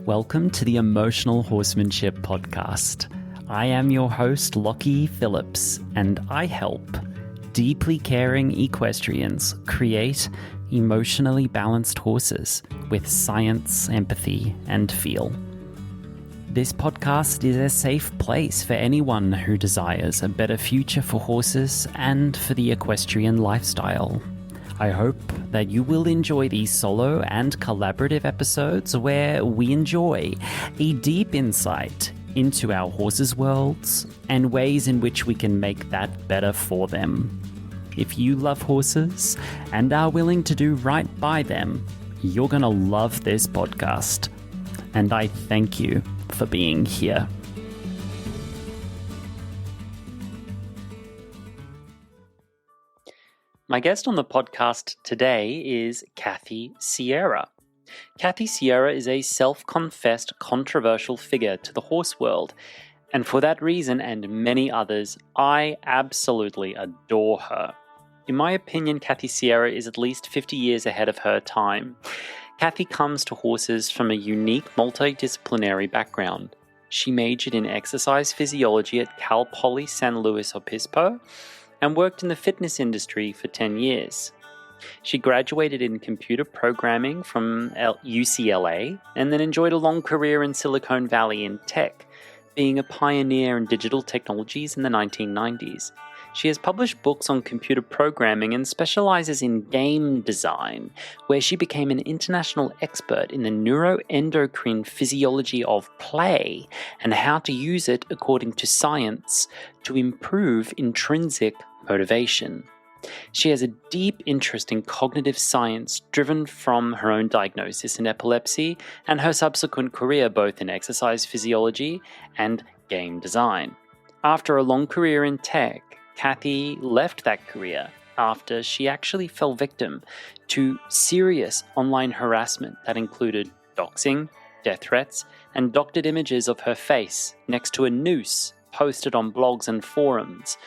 Welcome to the Emotional Horsemanship podcast. I am your host, Lockie Phillips, and I help deeply caring equestrians create emotionally balanced horses with science, empathy, and feel. This podcast is a safe place for anyone who desires a better future for horses and for the equestrian lifestyle. I hope that you will enjoy these solo and collaborative episodes where we enjoy a deep insight into our horses' worlds and ways in which we can make that better for them. If you love horses and are willing to do right by them, you're going to love this podcast. And I thank you for being here. My guest on the podcast today is Kathy Sierra. Kathy Sierra is a self-confessed controversial figure to the horse world, and for that reason and many others, I absolutely adore her. In my opinion, Kathy Sierra is at least 50 years ahead of her time. Kathy comes to horses from a unique multi-disciplinary background. She majored in exercise physiology at Cal Poly San Luis Obispo, and worked in the fitness industry for 10 years. She graduated in computer programming from UCLA and then enjoyed a long career in Silicon Valley in tech, being a pioneer in digital technologies in the 1990s. She has published books on computer programming and specialises in game design, where she became an international expert in the neuroendocrine physiology of play and how to use it according to science to improve intrinsic motivation. She has a deep interest in cognitive science driven from her own diagnosis in epilepsy and her subsequent career both in exercise physiology and game design. After a long career in tech, Kathy left that career after she actually fell victim to serious online harassment that included doxing, death threats, and doctored images of her face next to a noose posted on blogs and forums,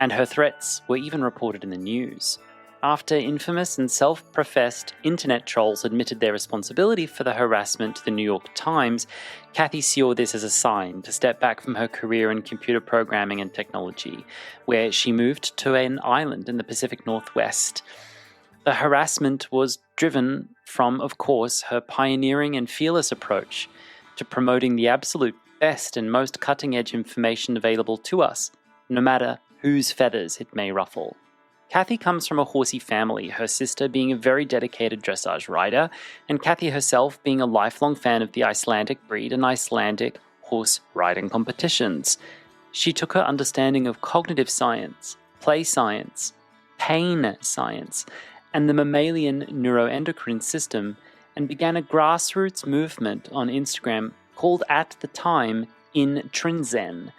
and her threats were even reported in the news. After infamous and self-professed internet trolls admitted their responsibility for the harassment to the New York Times, Kathy saw this as a sign to step back from her career in computer programming and technology, where she moved to an island in the Pacific Northwest. The harassment was driven from, of course, her pioneering and fearless approach to promoting the absolute best and most cutting-edge information available to us, no matter whose feathers it may ruffle. Kathy comes from a horsey family, her sister being a very dedicated dressage rider, and Kathy herself being a lifelong fan of the Icelandic breed and Icelandic horse riding competitions. She took her understanding of cognitive science, play science, pain science, and the mammalian neuroendocrine system and began a grassroots movement on Instagram called at the time Intrinsic.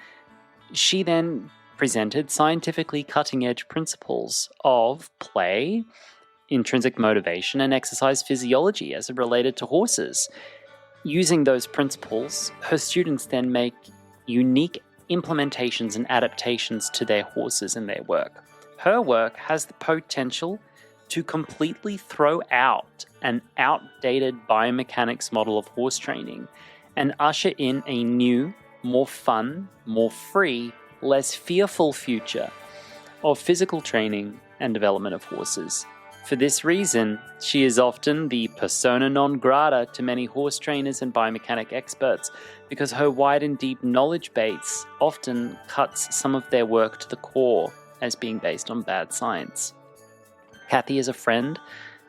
She then presented scientifically cutting-edge principles of play, intrinsic motivation, and exercise physiology as it related to horses. Using those principles, her students then make unique implementations and adaptations to their horses and their work. Her work has the potential to completely throw out an outdated biomechanics model of horse training and usher in a new, more fun, more free, less fearful future of physical training and development of horses. For this reason, she is often the persona non grata to many horse trainers and biomechanic experts because her wide and deep knowledge base often cuts some of their work to the core as being based on bad science. Kathy is a friend,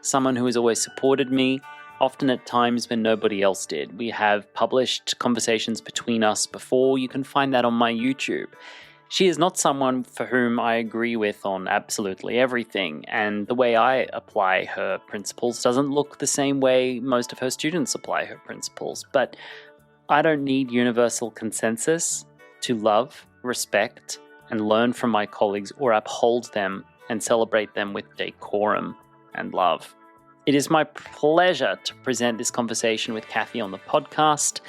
someone who has always supported me, often at times when nobody else did. We have published conversations between us before. You can find that on my YouTube. She is not someone for whom I agree with on absolutely everything, and the way I apply her principles doesn't look the same way most of her students apply her principles. But I don't need universal consensus to love, respect, and learn from my colleagues or uphold them and celebrate them with decorum and love. It is my pleasure to present this conversation with Kathy on the podcast,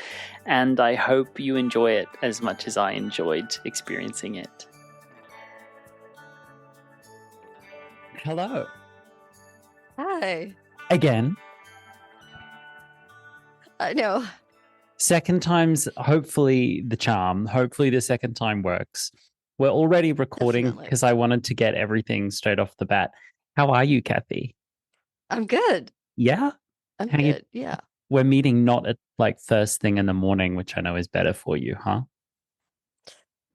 and I hope you enjoy it as much as I enjoyed experiencing it. Hello. Hi. Again. I know. Second time's hopefully the charm. Hopefully the second time works. We're already recording Definitely. because I wanted to get everything straight off the bat. How are you, Kathy? I'm good. Yeah? I'm How you good. Yeah. we're meeting not at like first thing in the morning, which I know is better for you, huh?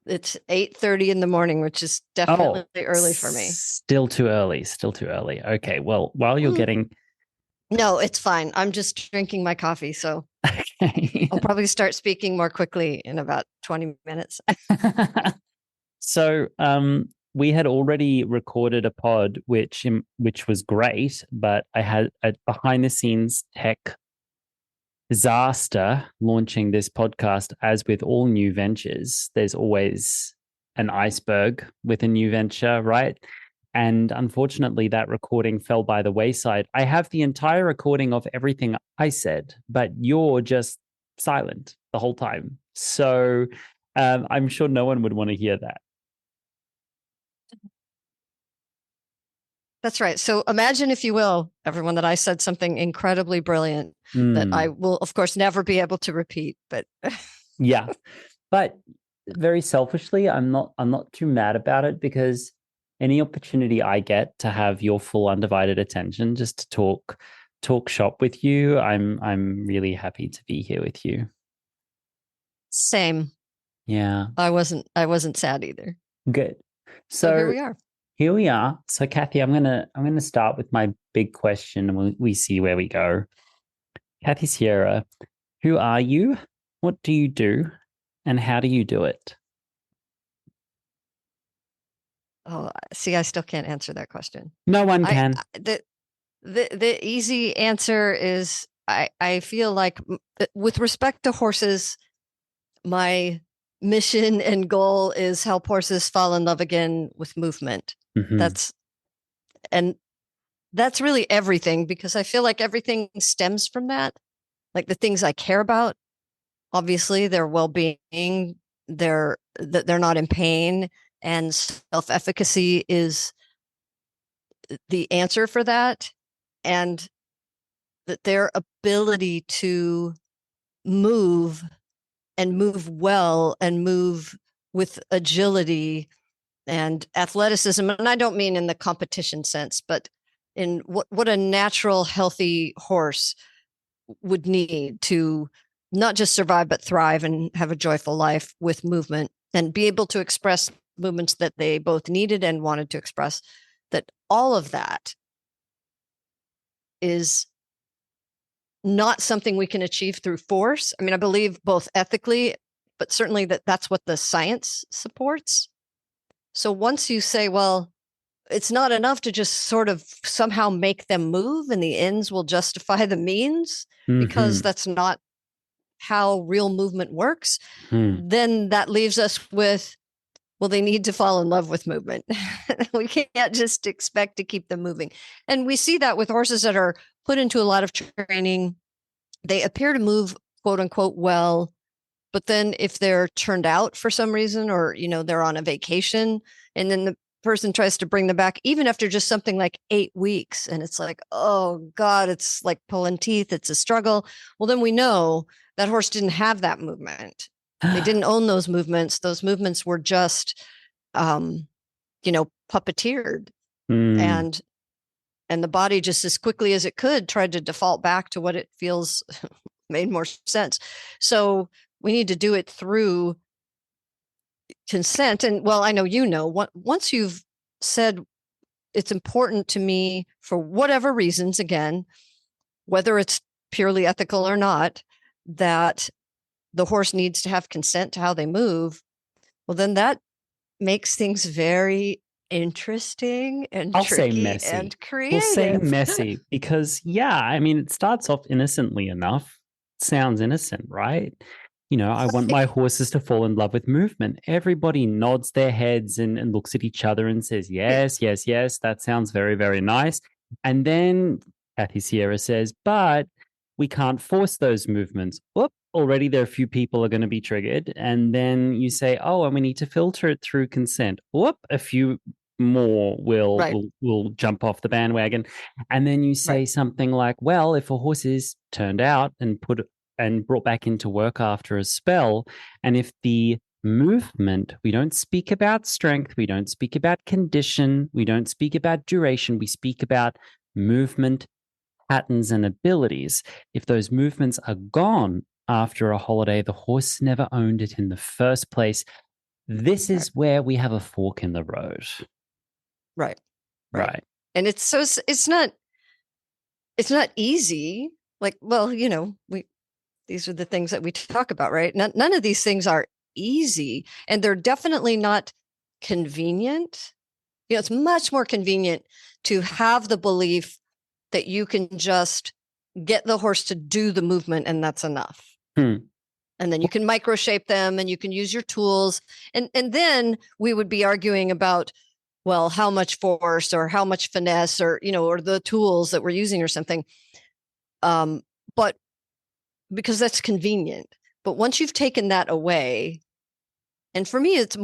It's 8:30 in the morning, which is definitely Oh, early for me. still too early. Still too early. Okay, well, while you're Mm. getting No, it's fine. I'm just drinking my coffee, so okay. I'll probably start speaking more quickly in about 20 minutes. So, we had already recorded a pod, which was great, but I had a behind the scenes tech disaster launching this podcast. As with all new ventures, there's always an iceberg with a new venture, right? And unfortunately, that recording fell by the wayside. I have the entire recording of everything I said, but you're just silent the whole time. So I'm sure no one would want to hear that. That's right. So imagine, if you will, everyone, that I said something incredibly brilliant that I will, of course, never be able to repeat. But yeah, but very selfishly, I'm not too mad about it because any opportunity I get to have your full undivided attention just to talk shop with you, I'm really happy to be here with you. same. Yeah. I wasn't sad either. Good. So here So we are. here we are. So Kathy, I'm gonna start with my big question and we see where we go. Kathy Sierra, who are you? What do you do? And how do you do it? Oh, see, I still can't answer that question. No one I can. the easy answer is I feel like with respect to horses, my mission and goal is help horses fall in love again with movement. Mhm. And that's really everything, because I feel like everything stems from that. Like the things I care about, obviously their well-being, they're not in pain, and self-efficacy is the answer for that. And that their ability to move and move well and move with agility and athleticism. And I don't mean in the competition sense, but in what a natural, healthy horse would need to not just survive, but thrive and have a joyful life with movement and be able to express movements that they both needed and wanted to express. That all of that is not something we can achieve through force. I mean, I believe both ethically, but certainly that's what the science supports. So once you say, well, it's not enough to just sort of somehow make them move and the ends will justify the means, because Mhm. that's not how real movement works, Hmm. then that leaves us with, well, they need to fall in love with movement. We can't just expect to keep them moving. And we see that with horses that are put into a lot of training. They appear to move, quote unquote, well, but then if they're turned out for some reason, or they're on a vacation, and then the person tries to bring them back even after just something like 8 weeks, and it's like, oh god, it's like pulling teeth, it's a struggle. Well, then we know that horse didn't have that movement. They didn't own those movements. Those movements were just puppeteered. Mm. And the body, just as quickly as it could, tried to default back to what it feels made more sense. So we need to do it through consent. And well, I know, once you've said, it's important to me for whatever reasons, again, whether it's purely ethical or not, that the horse needs to have consent to how they move, well, then that makes things very interesting and I'll say tricky messy. and We'll say creative. messy because, yeah, I mean, it starts off innocently enough. Sounds innocent, right? I want my horses to fall in love with movement. Everybody nods their heads and looks at each other and says, yes, yes, yes, that sounds very, very nice. And then Kathy Sierra says, but we can't force those movements. Whoop, already there are a few people are going to be triggered. And then you say, oh, and we need to filter it through consent. Whoop, a few more will Right. will jump off the bandwagon. And then you say Right. something like, well, if a horse is turned out and put and brought back into work after a spell, and if the movement, we don't speak about strength, we don't speak about condition, we don't speak about duration, we speak about movement patterns and abilities. If those movements are gone after a holiday, the horse never owned it in the first place. This is where we have a fork in the road. Right. Right. Right. And it's not easy. Like, well, these are the things that we talk about, right? None of these things are easy, and they're definitely not convenient. It's much more convenient to have the belief that you can just get the horse to do the movement and that's enough. Hmm. And then you can microshape them and you can use your tools. And then we would be arguing about, well, how much force or how much finesse or, or the tools that we're using or something. But because that's convenient. But once you've taken that away, and for me, it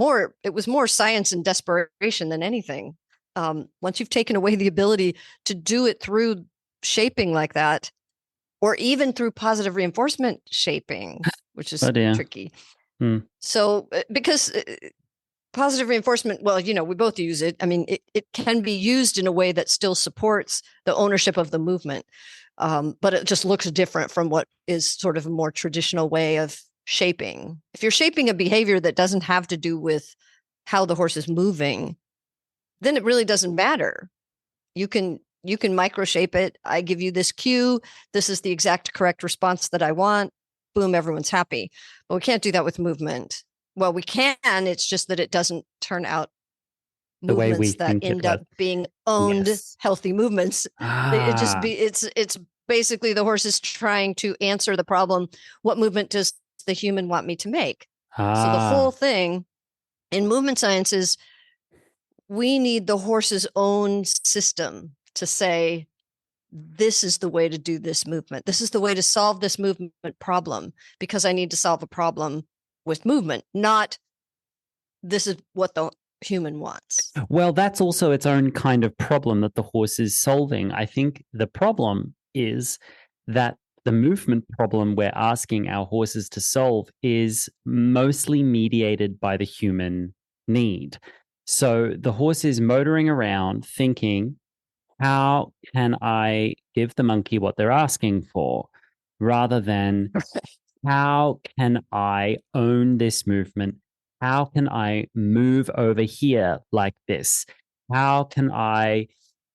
was more science and desperation than anything. Once you've taken away the ability to do it through shaping like that, or even through positive reinforcement shaping, which is tricky. So because positive reinforcement, well, we both use it. I mean, it can be used in a way that still supports the ownership of the movement. But it just looks different from what is sort of a more traditional way of shaping. If you're shaping a behavior that doesn't have to do with how the horse is moving, then it really doesn't matter. You can microshape it. I give you this cue. This is the exact correct response that I want. Boom, everyone's happy. But we can't do that with movement. Well, we can. It's just that it doesn't turn out the way we movements that think end up being owned healthy movements. It's basically the horse is trying to answer the problem. What movement does the human want me to make? So the whole thing in movement science is we need the horse's own system to say, this is the way to do this movement. This is the way to solve this movement problem, because I need to solve a problem with movement, not this is what the human wants. Well, that's also its own kind of problem that the horse is solving. I think the problem is that the movement problem we're asking our horses to solve is mostly mediated by the human need. So the horse is motoring around thinking, how can I give the monkey what they're asking for? Rather than, how can I own this movement? How can I move over here like this? How can I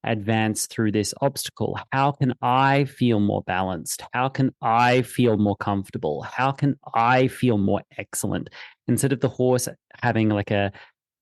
advance through this obstacle? How can I feel more balanced? How can I feel more comfortable? How can I feel more excellent? Instead of the horse having like a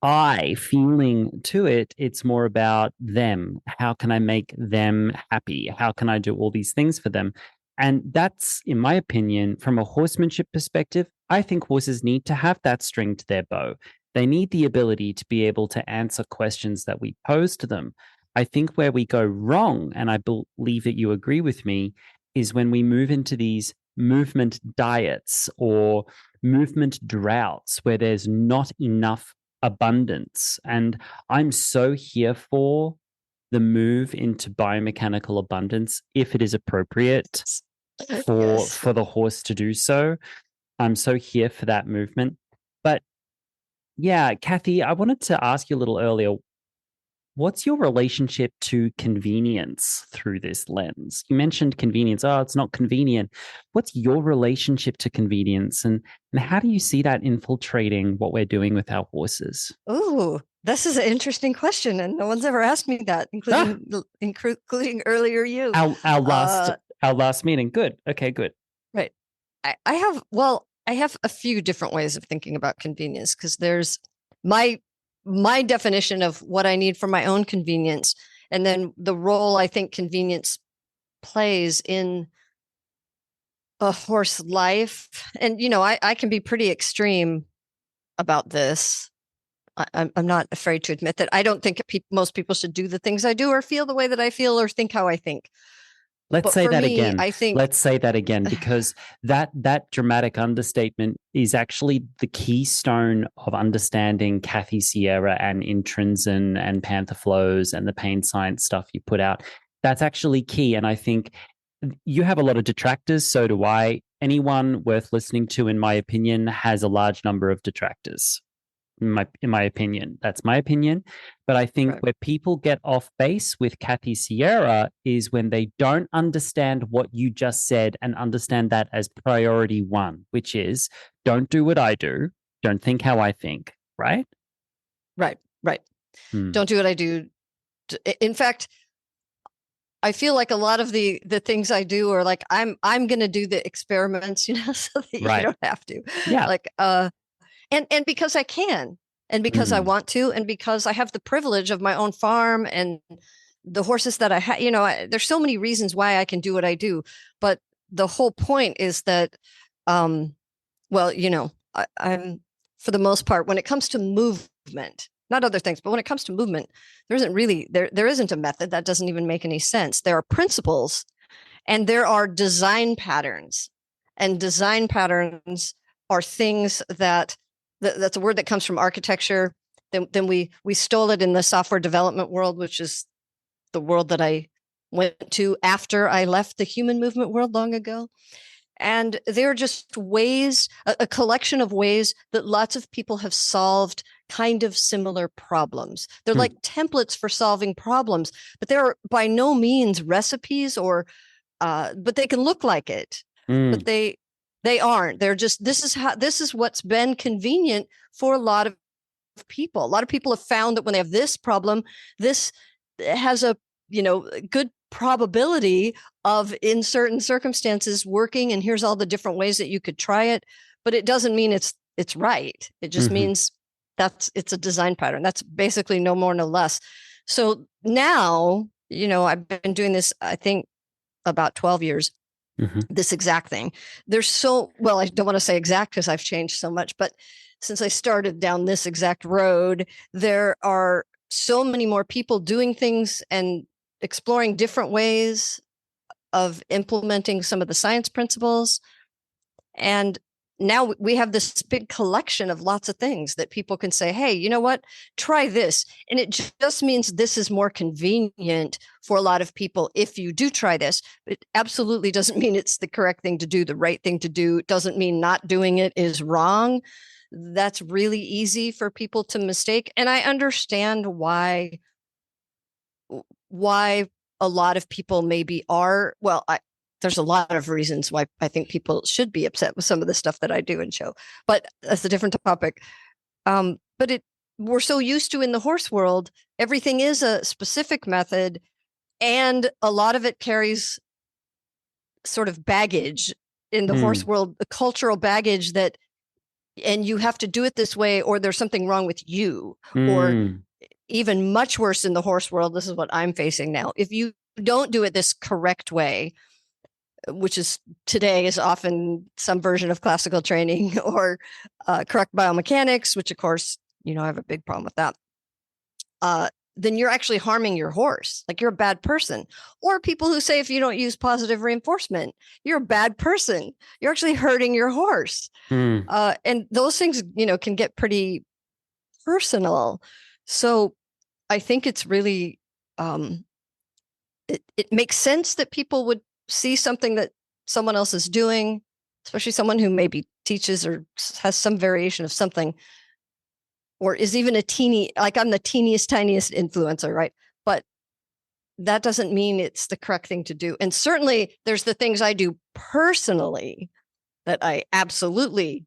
I feeling to it, it's more about them. How can I make them happy? How can I do all these things for them? And that's, in my opinion, from a horsemanship perspective, I think horses need to have that string to their bow. They need the ability to be able to answer questions that we pose to them. I think where we go wrong, and I believe that you agree with me, is when we move into these movement diets or movement droughts where there's not enough abundance. And I'm so here for the move into biomechanical abundance if it is appropriate for the horse to do so. I'm so here for that movement. But yeah, Kathy, I wanted to ask you a little earlier, what's your relationship to convenience through this lens? You mentioned convenience. Oh, it's not convenient. What's your relationship to convenience, and how do you see that infiltrating what we're doing with our horses? Oh, this is an interesting question, and no one's ever asked me that, including earlier you. Our last meeting. Good. Okay, good. Right. I have a few different ways of thinking about convenience, because there's my definition of what I need for my own convenience, and then the role I think convenience plays in a horse life. And I can be pretty extreme about this. I'm not afraid to admit that I don't think most people should do the things I do or feel the way that I feel or think how I think. Let's But say for that me, again. I think Let's say that again, because that dramatic understatement is actually the keystone of understanding Kathy Sierra and Intrinsic and Panther Flows and the pain science stuff you put out. That's actually key. And I think you have a lot of detractors, so do I. Anyone worth listening to, in my opinion, has a large number of detractors. In my opinion, that's my opinion. But I think right, where people get off base with Kathy Sierra is when they don't understand what you just said and understand that as priority one, which is don't do what I do, don't think how I think, right? right, right. Hmm. Don't do what I do. In fact, I feel like a lot of the things I do are like I'm going to do the experiments, so that you Right. don't have to. Yeah. Like and because I can, and because I Hmm. want to, and because I have the privilege of my own farm and the horses that I have, there's so many reasons why I can do what I do. But the whole point is that, um, well, I'm for the most part, when it comes to movement, not other things, but when it comes to movement, there isn't a method. That doesn't even make any sense. There are principles and there are design patterns, and design patterns are things that's a word that comes from architecture. Then we stole it in the software development world, which is the world that I went to after I left the human movement world long ago. And they're just ways, a collection of ways that lots of people have solved kind of similar problems. They're Hmm. like templates for solving problems, but they're by no means recipes, or but they can look like it. Hmm. But they aren't. They're just, this is what's been convenient for a lot of people. A lot of people have found that when they have this problem, this has a good probability of, in certain circumstances, working, and here's all the different ways that you could try it. But it doesn't mean it's right. It just Mm-hmm. means it's a design pattern. That's basically no more, no less. So now, I've been doing this, I think, about 12 years, Mm-hmm. this exact thing. There's so, well, I don't want to say exact because I've changed so much, but since I started down this exact road, there are so many more people doing things and exploring different ways of implementing some of the science principles. And now we have this big collection of lots of things that people can say, hey, you know what? Try this. And it just means this is more convenient for a lot of people if you do try this. It absolutely doesn't mean it's the correct thing to do, the right thing to do. It doesn't mean not doing it is wrong. That's really easy for people to mistake. And I understand why a lot of people maybe are, well, there's a lot of reasons why I think people should be upset with some of the stuff that I do and show, but that's a different topic. But we're so used to, in the horse world, everything is a specific method, and a lot of it carries sort of baggage in the horse Hmm. world, the cultural baggage that, and you have to do it this way, or there's something wrong with you, or Hmm. even much worse in the horse world. This is what I'm facing now. If you don't do it this correct way, which is today is often some version of classical training, or correct biomechanics, which of course, I have a big problem with that. Then you're actually harming your horse. Like, you're a bad person. Or people who say if you don't use positive reinforcement, you're a bad person. You're actually hurting your horse. Hmm. And those things, can get pretty personal. So I think it's really, it makes sense that people would see something that someone else is doing, especially someone who maybe teaches or has some variation of something, or is even a teeny, like I'm the teeniest, tiniest influencer, right? But that doesn't mean it's the correct thing to do. And certainly there's the things I do personally that I absolutely,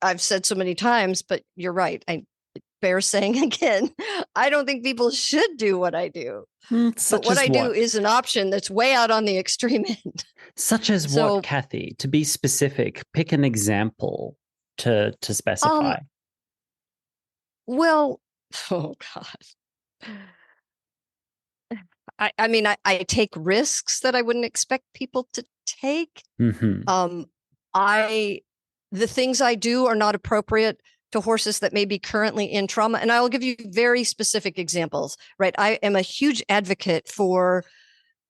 I've said so many times, but you're right. I bear saying again, I don't think people should do what I do. But Such what as I do what? is an option that's way out on the extreme end. Such as what, So, Kathy? To be specific, pick an example to um, specify. well, oh God. I mean, I take risks that I wouldn't expect people to take. Mm-hmm. Um, I, the things I do are not appropriate to horses that may be currently in trauma. And I will give you very specific examples, right? I am a huge advocate for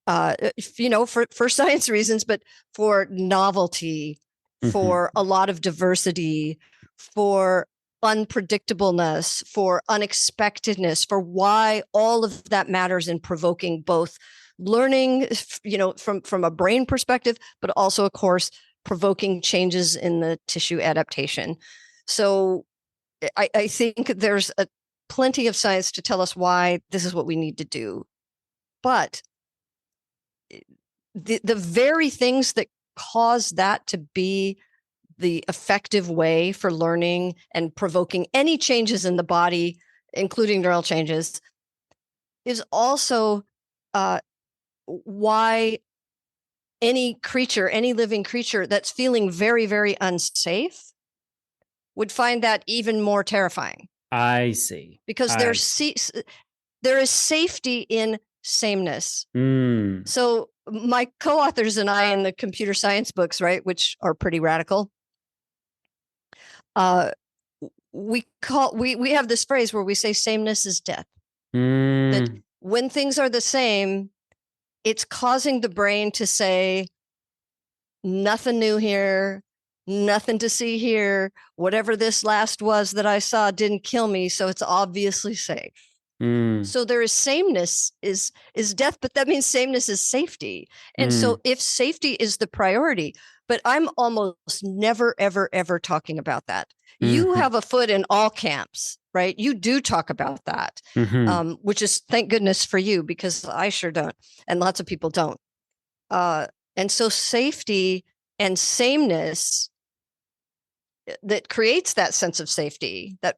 for science reasons, but for novelty, for a lot of diversity, for unpredictableness, for unexpectedness, for why all of that matters in provoking both learning, from a brain perspective, but also, of course, provoking changes in the tissue adaptation. So I think there's plenty of science to tell us why this is what we need to do. But the very things that cause that to be the effective way for learning and provoking any changes in the body, including neural changes, is also why any living creature that's feeling very, very unsafe would find that even more terrifying. I see. Because there is safety in sameness. So my co-authors and I in the computer science books, right, which are pretty radical, we have this phrase where we say sameness is death. That when things are the same, it's causing the brain to say, nothing new here, nothing to see here. Whatever this last was that I saw didn't kill me, so it's obviously safe. So there is sameness is death, but that means sameness is safety. And so if safety is the priority, but I'm almost never, ever, ever talking about that. You have a foot in all camps, right? You do talk about that, which is thank goodness for you, because I sure don't. And lots of people don't. And so safety and sameness that creates that sense of safety, that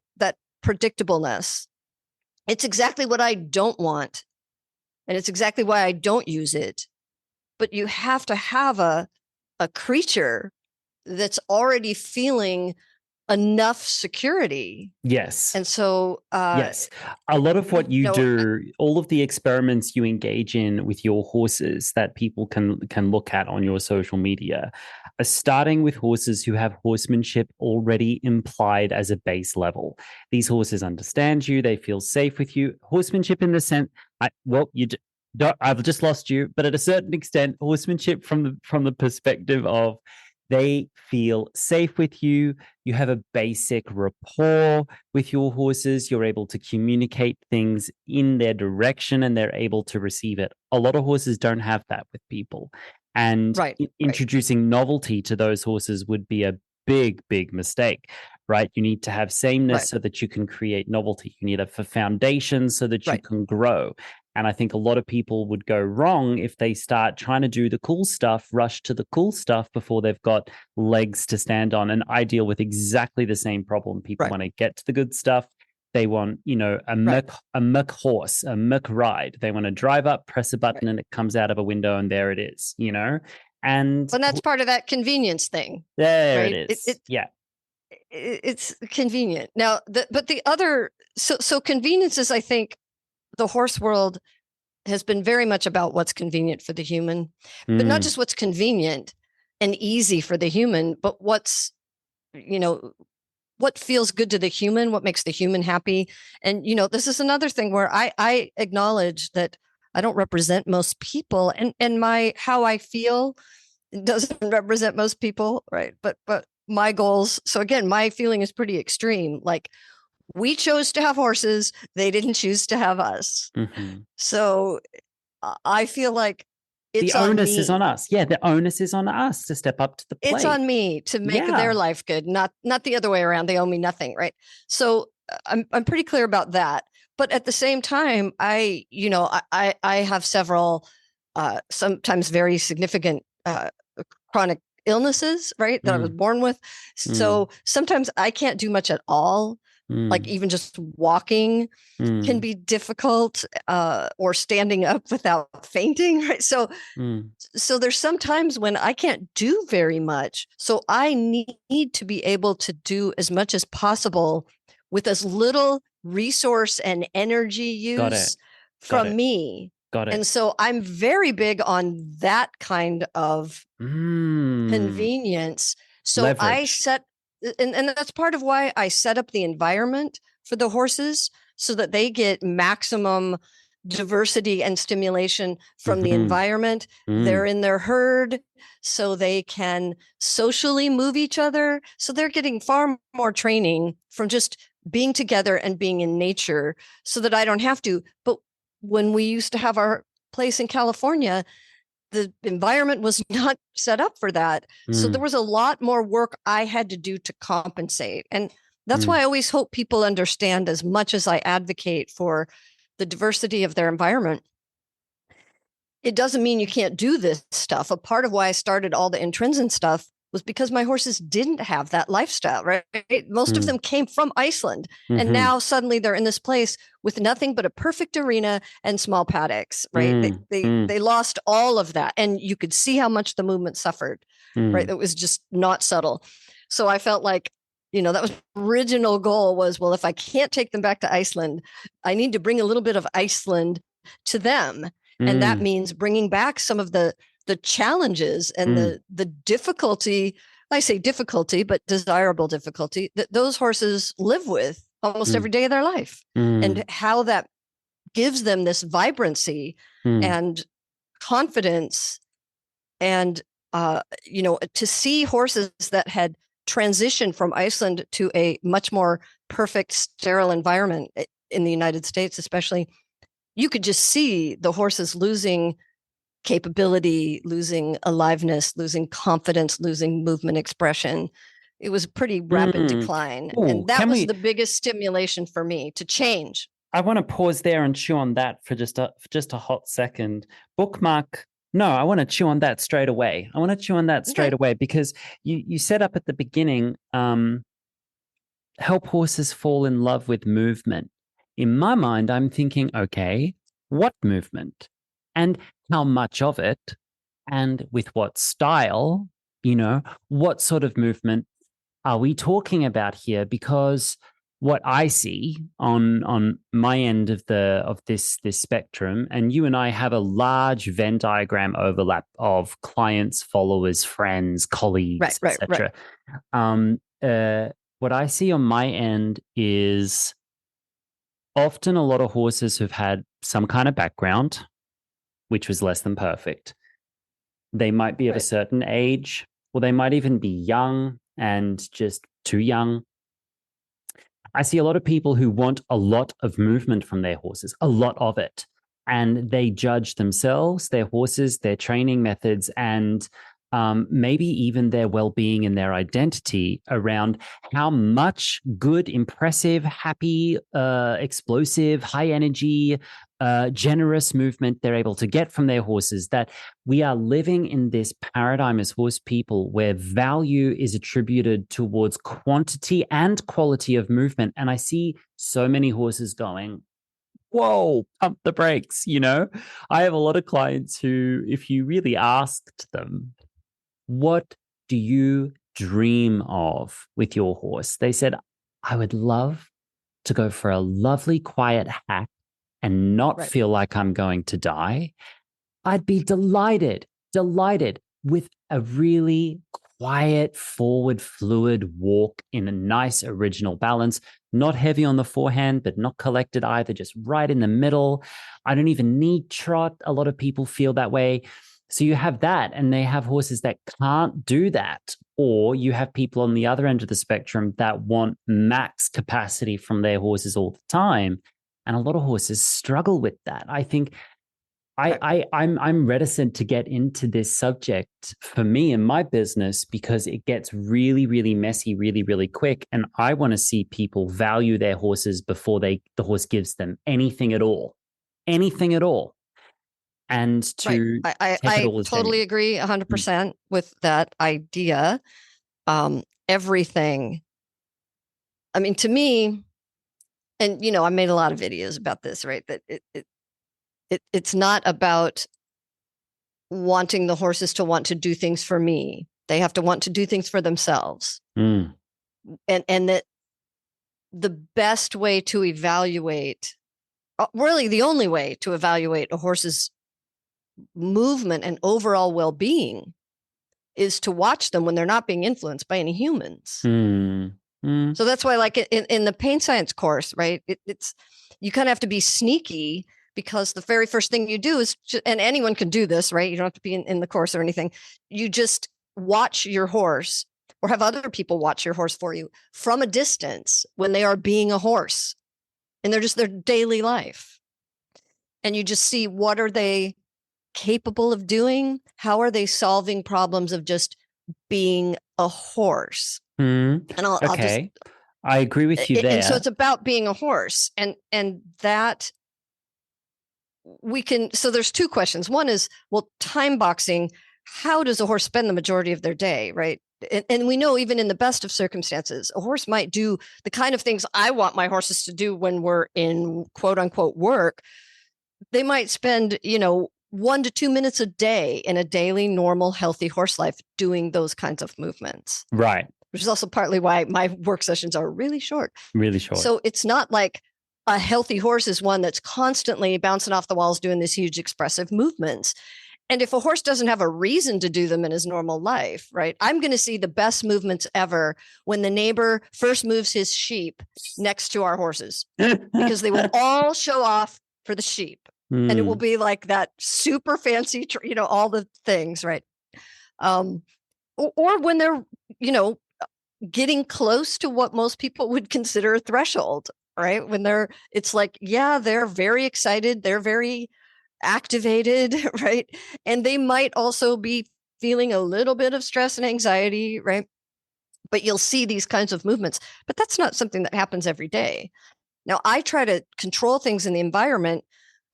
predictableness, it's exactly what I don't want. And it's exactly why I don't use it. But you have to have a creature that's already feeling enough security. Yes. And so, yes, a lot of what you do, all of the experiments you engage in with your horses that people can look at on your social media are starting with horses who have horsemanship already implied as a base level. These horses understand you, they feel safe with you. Horsemanship in the sense, I've just lost you, but at a certain extent, horsemanship from the perspective of they feel safe with you. You have a basic rapport with your horses. You're able to communicate things in their direction and they're able to receive it. A lot of horses don't have that with people. And introducing novelty to those horses would be a big, big mistake, right? You need to have sameness so that you can create novelty. You need a foundation so that you can grow. And I think a lot of people would go wrong if they start trying to do the cool stuff, rush to the cool stuff before they've got legs to stand on. And I deal with exactly the same problem. People want to get to the good stuff. They want, a muck horse, a muck ride. They want to drive up, press a button, and it comes out of a window, and there it is, And that's part of that convenience thing. There it is. It's convenient. Now, but the other, so convenience is, I think, the horse world has been very much about what's convenient for the human, but not just what's convenient and easy for the human, but what's, what feels good to the human, what makes the human happy. And, this is another thing where I acknowledge that I don't represent most people, and how I feel doesn't represent most people. Right. But my goals. So again, my feeling is pretty extreme. Like, we chose to have horses. They didn't choose to have us. So I feel like the onus is on us. Yeah, the onus is on us to step up to the plate. It's on me to make their life good, not the other way around. They owe me nothing, right? So I'm pretty clear about that. But at the same time, I have several sometimes very significant chronic illnesses, right, that I was born with. So sometimes I can't do much at all. Like even just walking can be difficult, or standing up without fainting, right? So there's some times when I can't do very much. So I need to be able to do as much as possible with as little resource and energy use from me. Got it. And so I'm very big on that kind of convenience. So leverage. And that's part of why I set up the environment for the horses so that they get maximum diversity and stimulation from the Mhm. environment. They're in their herd, so they can socially move each other. So they're getting far more training from just being together and being in nature, so that I don't have to. But when we used to have our place in California, the environment was not set up for that. So there was a lot more work I had to do to compensate. And that's why I always hope people understand, as much as I advocate for the diversity of their environment, it doesn't mean you can't do this stuff. A part of why I started all the Intrinsic stuff was because my horses didn't have that lifestyle, right? Most of them came from Iceland. And now suddenly they're in this place with nothing but a perfect arena and small paddocks, right? They lost all of that. And you could see how much the movement suffered, right? It was just not subtle. So I felt like, that was original goal was, well, if I can't take them back to Iceland, I need to bring a little bit of Iceland to them. And that means bringing back some of the challenges and the difficulty. I say difficulty, but desirable difficulty that those horses live with almost every day of their life, and how that gives them this vibrancy and confidence. And, to see horses that had transitioned from Iceland to a much more perfect, sterile environment in the United States, especially, you could just see the horses losing capability, losing aliveness, losing confidence, losing movement expression. It was a pretty rapid decline. Ooh, and that was the biggest stimulation for me to change. I want to pause there and chew on that for just a hot second. Bookmark. No, I want to chew on that straight away. Away because you set up at the beginning, help horses fall in love with movement. In my mind, I'm thinking, okay, what movement and how much of it and with what style, what sort of movement are we talking about here? Because what I see on my end of this spectrum, and you and I have a large Venn diagram overlap of clients, followers, friends, colleagues, etc. What I see on my end is often a lot of horses who've had some kind of background, which was less than perfect. They might be of a certain age, or they might even be young and just too young. I see a lot of people who want a lot of movement from their horses, a lot of it. And they judge themselves, their horses, their training methods, and maybe even their well-being and their identity around how much good, impressive, happy, explosive, high energy, generous movement they're able to get from their horses. That we are living in this paradigm as horse people where value is attributed towards quantity and quality of movement. And I see so many horses going, whoa, pump the brakes. I have a lot of clients who, if you really asked them, what do you dream of with your horse? They said, I would love to go for a lovely quiet hack and not feel like I'm going to die. I'd be delighted with a really quiet, forward, fluid walk in a nice original balance, not heavy on the forehand, but not collected either, just right in the middle. I don't even need trot. A lot of people feel that way. So you have that, and they have horses that can't do that. Or you have people on the other end of the spectrum that want max capacity from their horses all the time. And a lot of horses struggle with that. I think I'm reticent to get into this subject for me in my business because it gets really, really messy, really, really quick. And I want to see people value their horses before the horse gives them anything at all. And to I totally agree 100% with that idea. Everything. I mean, to me, and I made a lot of videos about this, right? That it's not about wanting the horses to want to do things for me. They have to want to do things for themselves. And that the best way to evaluate, really the only way to evaluate a horse's movement and overall well-being, is to watch them when they're not being influenced by any humans. So that's why, like in the pain science course, right? It's you kind of have to be sneaky because the very first thing you do is, and anyone can do this, right? You don't have to be in the course or anything. You just watch your horse or have other people watch your horse for you from a distance when they are being a horse and they're just their daily life. And you just see, what are they capable of doing? How are they solving problems of just being a horse? And I'll just, I agree with you there. And so it's about being a horse, and that we can. So there's two questions. One is, well, time boxing. How does a horse spend the majority of their day, right? And we know, even in the best of circumstances, a horse might do the kind of things I want my horses to do when we're in quote unquote work. They might spend, 1 to 2 minutes a day in a daily, normal, healthy horse life doing those kinds of movements. Right. Which is also partly why my work sessions are really short. Really short. So it's not like a healthy horse is one that's constantly bouncing off the walls doing these huge expressive movements. And if a horse doesn't have a reason to do them in his normal life, right, I'm going to see the best movements ever when the neighbor first moves his sheep next to our horses, because they will all show off for the sheep. And it will be like that super fancy, all the things, right? Or when they're, getting close to what most people would consider a threshold, right? When it's like, yeah, they're very excited. They're very activated, right? And they might also be feeling a little bit of stress and anxiety, right? But you'll see these kinds of movements, but that's not something that happens every day. Now, I try to control things in the environment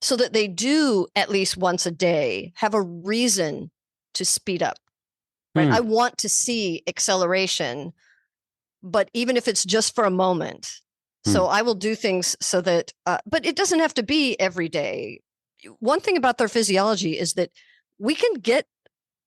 so that they do at least once a day have a reason to speed up, right? I want to see acceleration, but even if it's just for a moment. So I will do things so that, but it doesn't have to be every day. One thing about their physiology is that we can get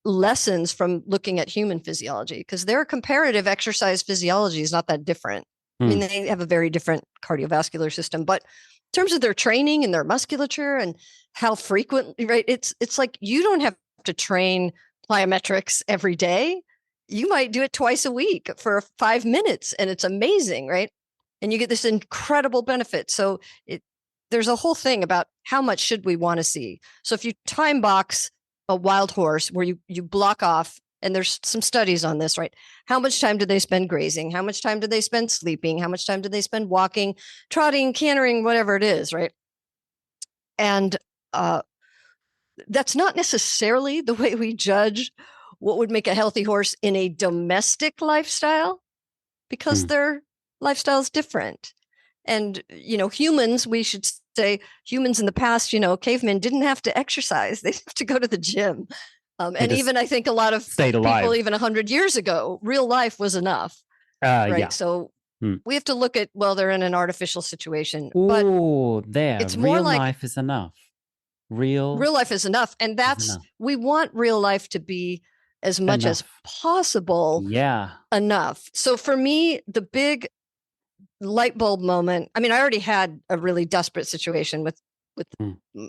lessons from looking at human physiology, because their comparative exercise physiology is not that different. I mean, they have a very different cardiovascular system, but in terms of their training and their musculature and how frequently, right? It's like, you don't have to train plyometrics every day. You might do it twice a week for 5 minutes, and it's amazing, right? And you get this incredible benefit. So there's a whole thing about how much should we want to see. So if you time box a wild horse where you block off, and there's some studies on this, right? How much time do they spend grazing? How much time do they spend sleeping? How much time do they spend walking, trotting, cantering, whatever it is, right? And that's not necessarily the way we judge what would make a healthy horse in a domestic lifestyle, because their lifestyle is different. And, humans, we should say humans in the past, cavemen didn't have to exercise. They have to go to the gym. And even I think a lot of people, even 100 years ago, real life was enough. Right. Yeah. So we have to look at, well, they're in an artificial situation. Oh, it's more real like life is enough. Real life is enough. And we want real life to be as much as possible. Yeah. Enough. So for me, the big light bulb moment, I mean, I already had a really desperate situation with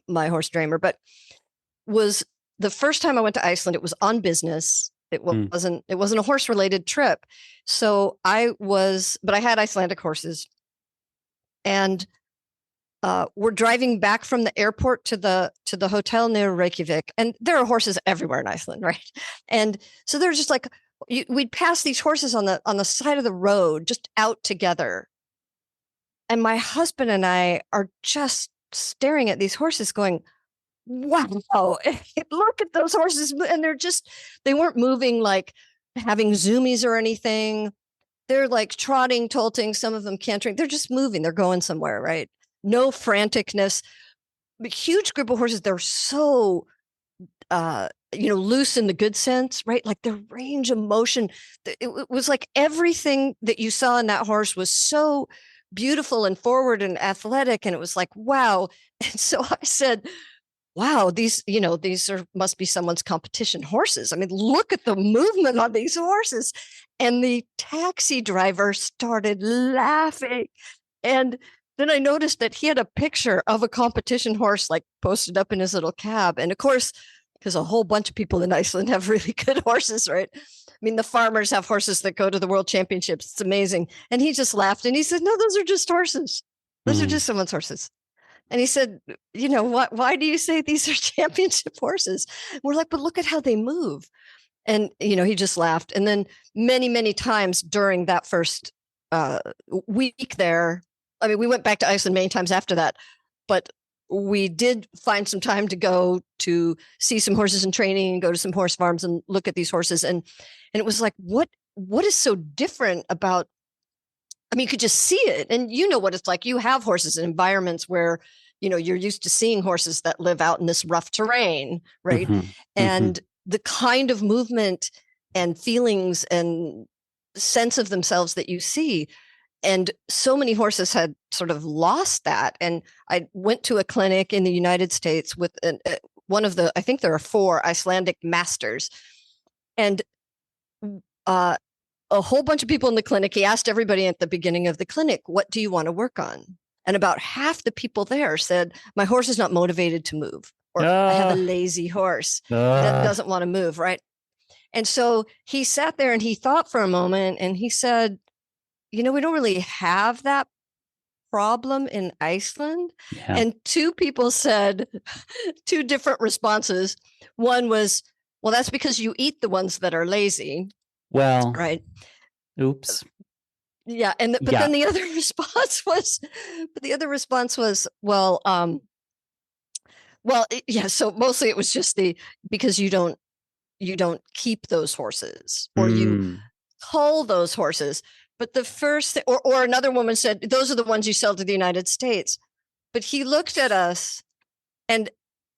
my horse Dramer, but was the first time I went to Iceland. It was on business. It wasn't a horse related trip. So but I had Icelandic horses, and we're driving back from the airport to the hotel near Reykjavik, and there are horses everywhere in Iceland, right? And so they're just like, we'd pass these horses on the side of the road, just out together. And my husband and I are just staring at these horses going, wow, look at those horses. And they weren't moving like having zoomies or anything. They're like trotting, tolting, some of them cantering. They're just moving. They're going somewhere, right? No franticness. A huge group of horses. They're so, loose in the good sense, right? Like their range of motion. It was like everything that you saw in that horse was so beautiful and forward and athletic. And it was like, wow. And so I said, wow, these must be someone's competition horses. I mean, look at the movement on these horses. And the taxi driver started laughing. And then I noticed that he had a picture of a competition horse like posted up in his little cab. And of course, because a whole bunch of people in Iceland have really good horses, right? I mean, the farmers have horses that go to the world championships. It's amazing. And he just laughed and he said, no, those are just horses. Those are just someone's horses. And he said, why do you say these are championship horses? We're like, but look at how they move. And, he just laughed. And then many, many times during that first week there, I mean, we went back to Iceland many times after that, but we did find some time to go to see some horses in training and go to some horse farms and look at these horses. And it was like, what is so different about, I mean, you could just see it. And you know what it's like. You have horses in environments where, you're used to seeing horses that live out in this rough terrain, right? Mm-hmm. And the kind of movement and feelings and sense of themselves that you see. And so many horses had sort of lost that. And I went to a clinic in the United States with one of the, I think there are 4 Icelandic masters. And a whole bunch of people in the clinic, he asked everybody at the beginning of the clinic, what do you want to work on? And about half the people there said, my horse is not motivated to move, or I have a lazy horse that doesn't want to move, right? And so he sat there and he thought for a moment and he said, we don't really have that problem in Iceland. Yeah. And 2 people said 2 different responses. One was, well, that's because you eat the ones that are lazy. Well, right. Oops. Yeah. And but then the other response was, well, yeah. So mostly it was just because you don't keep those horses, or you cull those horses. But the first, or another woman said, those are the ones you sell to the United States. But he looked at us and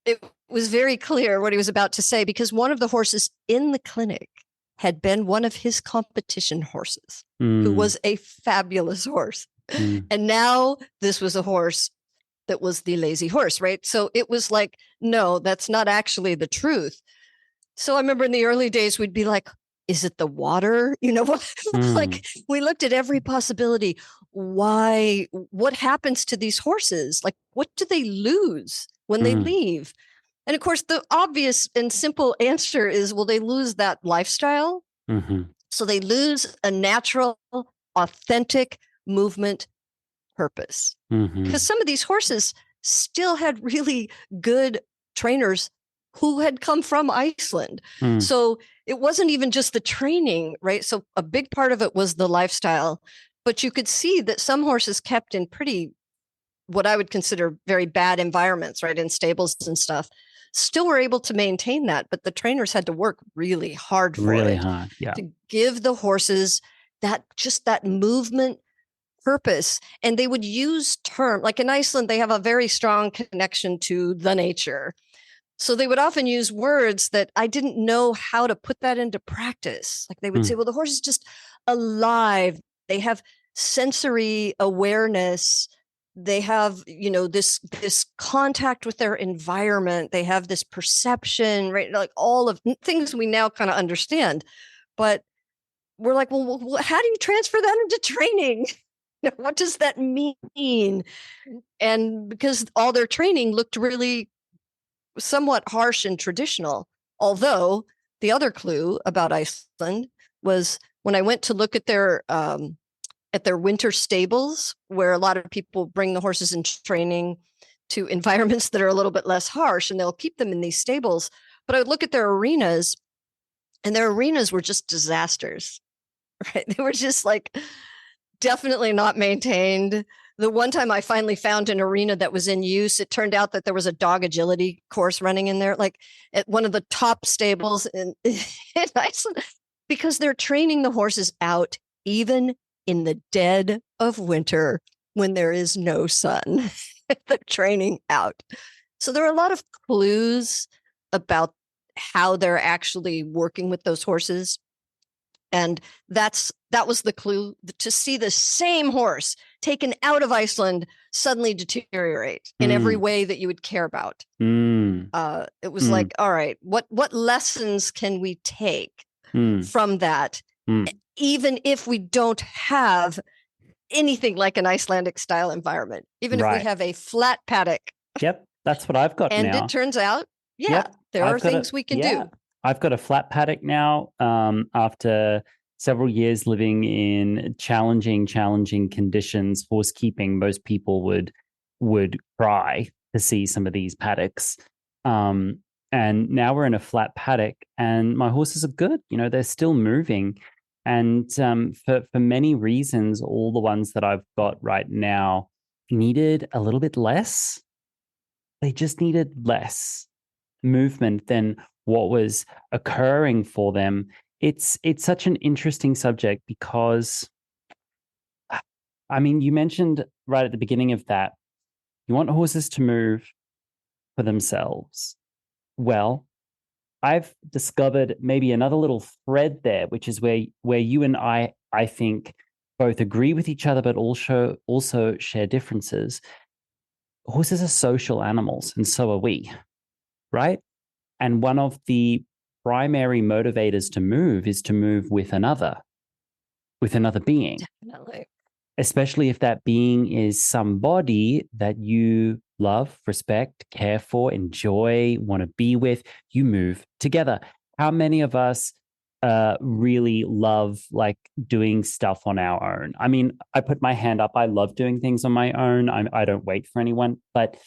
it was very clear what he was about to say, because one of the horses in the clinic had been one of his competition horses, who was a fabulous horse. And now this was a horse that was the lazy horse, right? So it was like, no, that's not actually the truth. So I remember in the early days, we'd be like, is it the water? Like we looked at every possibility. What happens to these horses? Like, what do they lose when they leave? And of course, the obvious and simple answer is, well, they lose that lifestyle. So they lose a natural, authentic movement purpose. Because some of these horses still had really good trainers who had come from Iceland. So it wasn't even just the training, right? So a big part of it was the lifestyle, but you could see that some horses kept in pretty, what I would consider very bad environments, right? In stables and stuff, still were able to maintain that, but the trainers had to work really hard for to give the horses that movement purpose. And they would use like in Iceland, they have a very strong connection to the nature. So they would often use words that I didn't know how to put that into practice. Like they would say, well, the horse is just alive. They have sensory awareness. They have, this contact with their environment. They have this perception, right? Like all of things we now kind of understand. But we're like, well, how do you transfer that into training? What does that mean? And because all their training looked really somewhat harsh and traditional. Although the other clue about Iceland was when I went to look at their winter stables, where a lot of people bring the horses in training to environments that are a little bit less harsh, and they'll keep them in these stables. But I would look at their arenas, and their arenas were just disasters, right? They were just like definitely not maintained. The one time I finally found an arena that was in use, it turned out that there was a dog agility course running in there, like at one of the top stables in Iceland, because they're training the horses out even in the dead of winter when there is no sun. They're training out. So there are a lot of clues about how they're actually working with those horses. And that was the clue, to see the same horse taken out of Iceland suddenly deteriorate in every way that you would care about. It was like, all right, what lessons can we take from that, even if we don't have anything like an Icelandic style environment, even if we have a flat paddock? Yep, that's what I've got and now. It turns out, there are things we can do. I've got a flat paddock now, after several years living in challenging conditions, horse keeping. Most people would would cry to see some of these paddocks. And now we're in a flat paddock, and my horses are good. You know, they're still moving. And for many reasons, all the ones that I've got right now needed a little bit less. They just needed less movement than what was occurring for them. It's such an interesting subject because, I mean, you mentioned right at the beginning of that, you want horses to move for themselves. Well, I've discovered maybe another little thread there, which is where you and I think, both agree with each other, but also share differences. Horses are social animals, and so are we, right? And one of the primary motivators to move is to move with another being. Definitely. Especially if that being is somebody that you love, respect, care for, enjoy, want to be with. You move together. How many of us really love like doing stuff on our own? I mean, I put my hand up. I love doing things on my own. I don't wait for anyone. But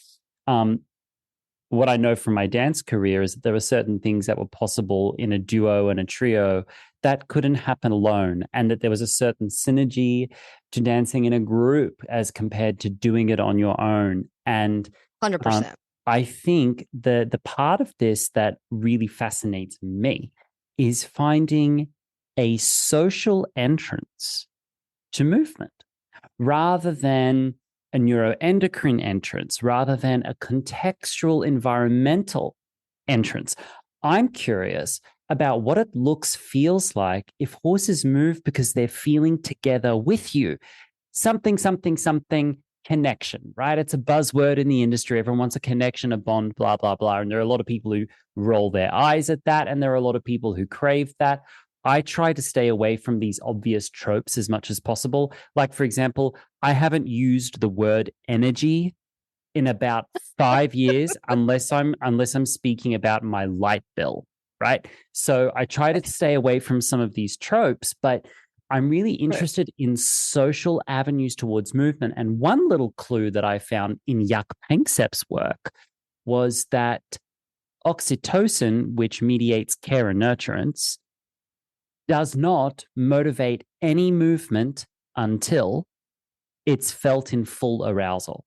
what I know from my dance career is that there were certain things that were possible in a duo and a trio that couldn't happen alone, and that there was a certain synergy to dancing in a group as compared to doing it on your own. And 100%. I think the part of this that really fascinates me is finding a social entrance to movement rather than a neuroendocrine entrance, rather than a contextual environmental entrance. I'm curious about what it feels like if horses move because they're feeling together with you. Something connection, right? It's a buzzword in the industry. Everyone wants a connection, a bond, blah, blah, blah. And there are a lot of people who roll their eyes at that. And there are a lot of people who crave that. I try to stay away from these obvious tropes as much as possible. Like, for example, I haven't used the word energy in about 5 years unless I'm speaking about my light bill, right? So I try to stay away from some of these tropes, but I'm really interested in social avenues towards movement. And one little clue that I found in Jaak Panksepp's work was that oxytocin, which mediates care and nurturance, does not motivate any movement until it's felt in full arousal.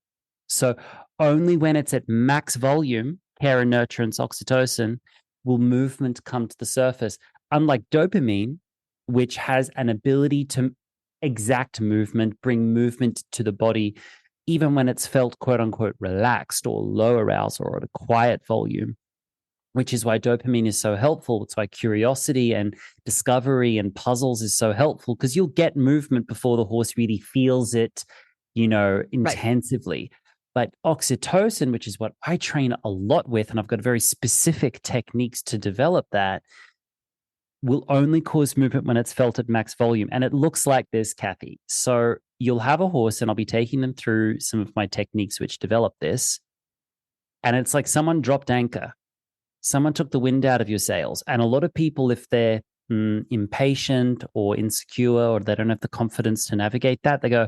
So only when it's at max volume, care and nurturance, oxytocin, will movement come to the surface. Unlike dopamine, which has an ability to exact movement, bring movement to the body, even when it's felt quote unquote relaxed or low arousal or at a quiet volume, which is why dopamine is so helpful. It's why curiosity and discovery and puzzles is so helpful, because you'll get movement before the horse really feels it, intensively. But oxytocin, which is what I train a lot with, and I've got very specific techniques to develop that, will only cause movement when it's felt at max volume. And it looks like this, Kathy. So you'll have a horse, and I'll be taking them through some of my techniques which develop this. And it's like someone dropped anchor. Someone took the wind out of your sails. And a lot of people, if they're impatient or insecure, or they don't have the confidence to navigate that, they go,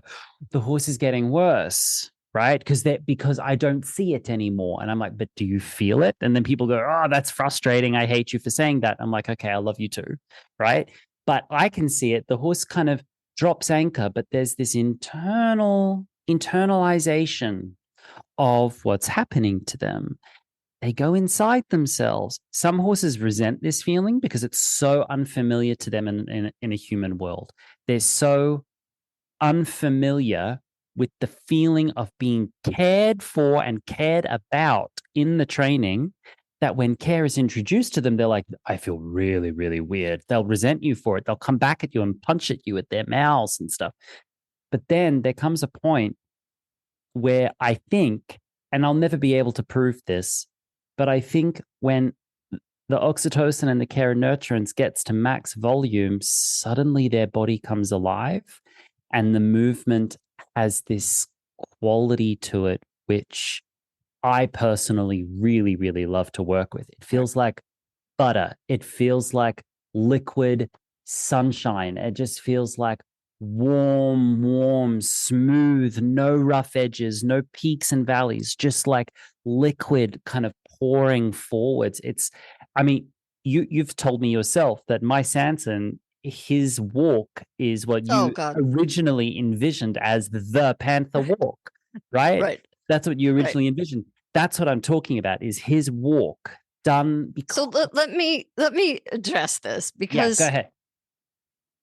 the horse is getting worse, right? Because I don't see it anymore. And I'm like, but do you feel it? And then people go, oh, that's frustrating. I hate you for saying that. I'm like, okay, I love you too, right? But I can see it. The horse kind of drops anchor, but there's this internalization of what's happening to them. They go inside themselves. Some horses resent this feeling because it's so unfamiliar to them in a human world. They're so unfamiliar with the feeling of being cared for and cared about in the training that when care is introduced to them, they're like, I feel really, really weird. They'll resent you for it. They'll come back at you and punch at you with their mouths and stuff. But then there comes a point where I think, and I'll never be able to prove this, but I think when the oxytocin and the care and nurturance gets to max volume, suddenly their body comes alive, and the movement has this quality to it, which I personally really, really love to work with. It feels like butter. It feels like liquid sunshine. It just feels like warm, smooth, no rough edges, no peaks and valleys, just like liquid kind of pouring forwards. I mean, you've told me yourself that my Sanson, his walk is what you originally envisioned as the panther walk, right? Right. That's what you originally envisioned. That's what I'm talking about, is his walk done because... So let me address this, because go ahead.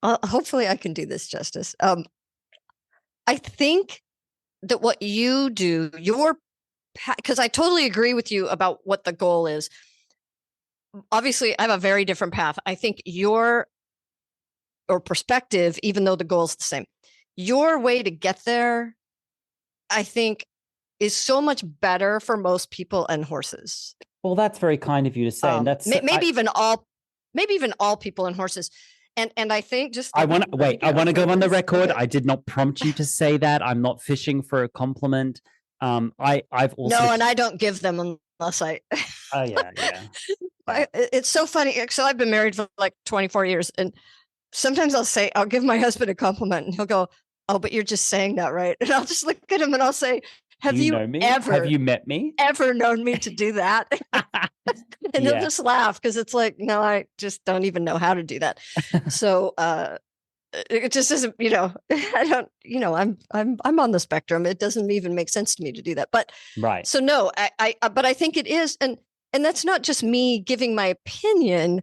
Hopefully I can do this justice. I think that what you do, because I totally agree with you about what the goal is. Obviously, I have a very different path. I think your perspective, even though the goal is the same, your way to get there, I think, is so much better for most people and horses. Well, that's very kind of you to say, and that's maybe even all people and horses. And I think I want to go on the record. Okay. I did not prompt you to say that. I'm not fishing for a compliment. I've also... No, and I don't give them unless I... Oh, yeah. It's so funny. So I've been married for like 24 years, and sometimes I'll give my husband a compliment, and he'll go, "Oh, but you're just saying that, right?" And I'll just look at him and I'll say, Have you met me? Ever known me to do that? And he'll just laugh, because it's like, no, I just don't even know how to do that. So it just isn't, I don't, I'm on the spectrum. It doesn't even make sense to me to do that. But right. So no, but I think it is, and that's not just me giving my opinion.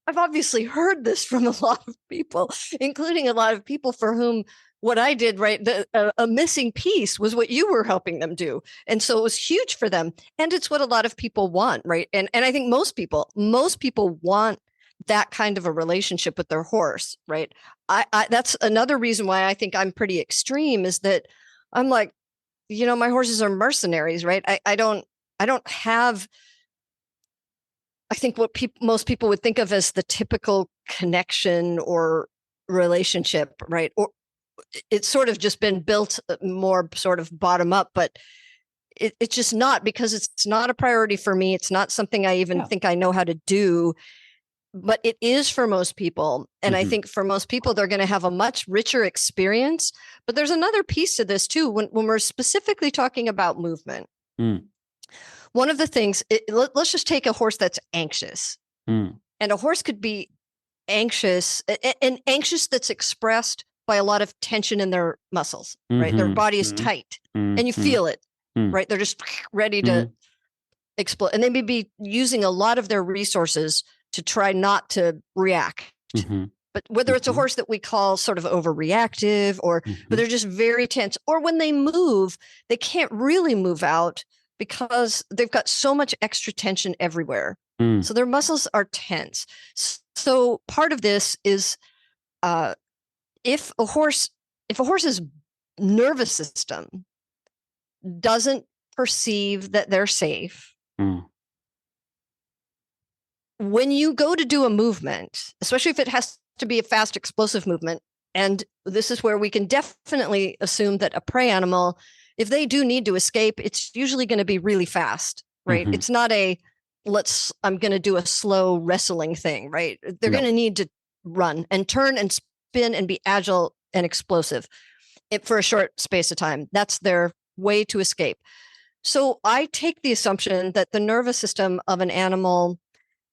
I've obviously heard this from a lot of people, including a lot of people for whom what I did, right, a missing piece was what you were helping them do. And so it was huge for them. And it's what a lot of people want, right? And I think most people want that kind of a relationship with their horse, right? I that's another reason why I think I'm pretty extreme, is that I'm like, my horses are mercenaries, right? I don't have, I think what most people would think of as the typical connection or relationship, right? Or it's sort of just been built more sort of bottom up, but it's just not, because it's not a priority for me. It's not something I even think I know how to do, but it is for most people. And I think for most people, they're going to have a much richer experience. But there's another piece to this too. When we're specifically talking about movement, one of the things, let's just take a horse that's anxious. And a horse could be anxious, and anxious that's expressed by a lot of tension in their muscles, right? Their body is tight, and you feel it, right? They're just ready to explode. And they may be using a lot of their resources to try not to react. But whether it's a horse that we call sort of overreactive, or but they're just very tense, or when they move, they can't really move out because they've got so much extra tension everywhere. So their muscles are tense. So part of this is, if a horse's nervous system doesn't perceive that they're safe, when you go to do a movement, especially if it has to be a fast, explosive movement, and this is where we can definitely assume that a prey animal, if they do need to escape, it's usually going to be really fast, right? It's not I'm going to do a slow wrestling thing, right? They're going to need to run and turn and spin and be agile and explosive for a short space of time. That's their way to escape. So I take the assumption that the nervous system of an animal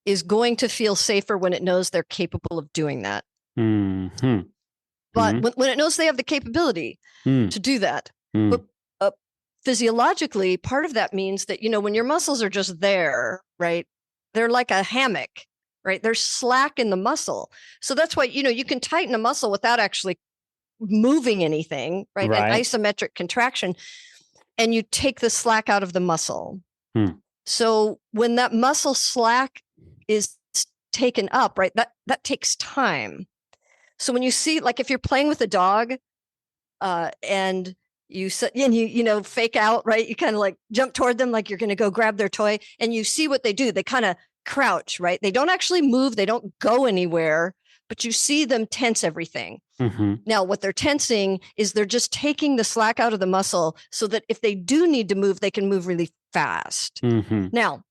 is going to feel safer when it knows they're capable of doing that. But when it knows they have the capability to do that, but physiologically, part of that means that, when your muscles are just there, right? They're like a hammock, right? There's slack in the muscle. So that's why, you can tighten a muscle without actually moving anything, right? An isometric contraction, and you take the slack out of the muscle. So when that muscle slack is taken up, right, that takes time. So when you see, like, if you're playing with a dog, and you fake out, right? You kind of like jump toward them, like you're going to go grab their toy, and you see what they do. They kind of crouch, right? They don't actually move. They don't go anywhere, but you see them tense everything. Now, what they're tensing is they're just taking the slack out of the muscle so that if they do need to move, they can move really fast. Now,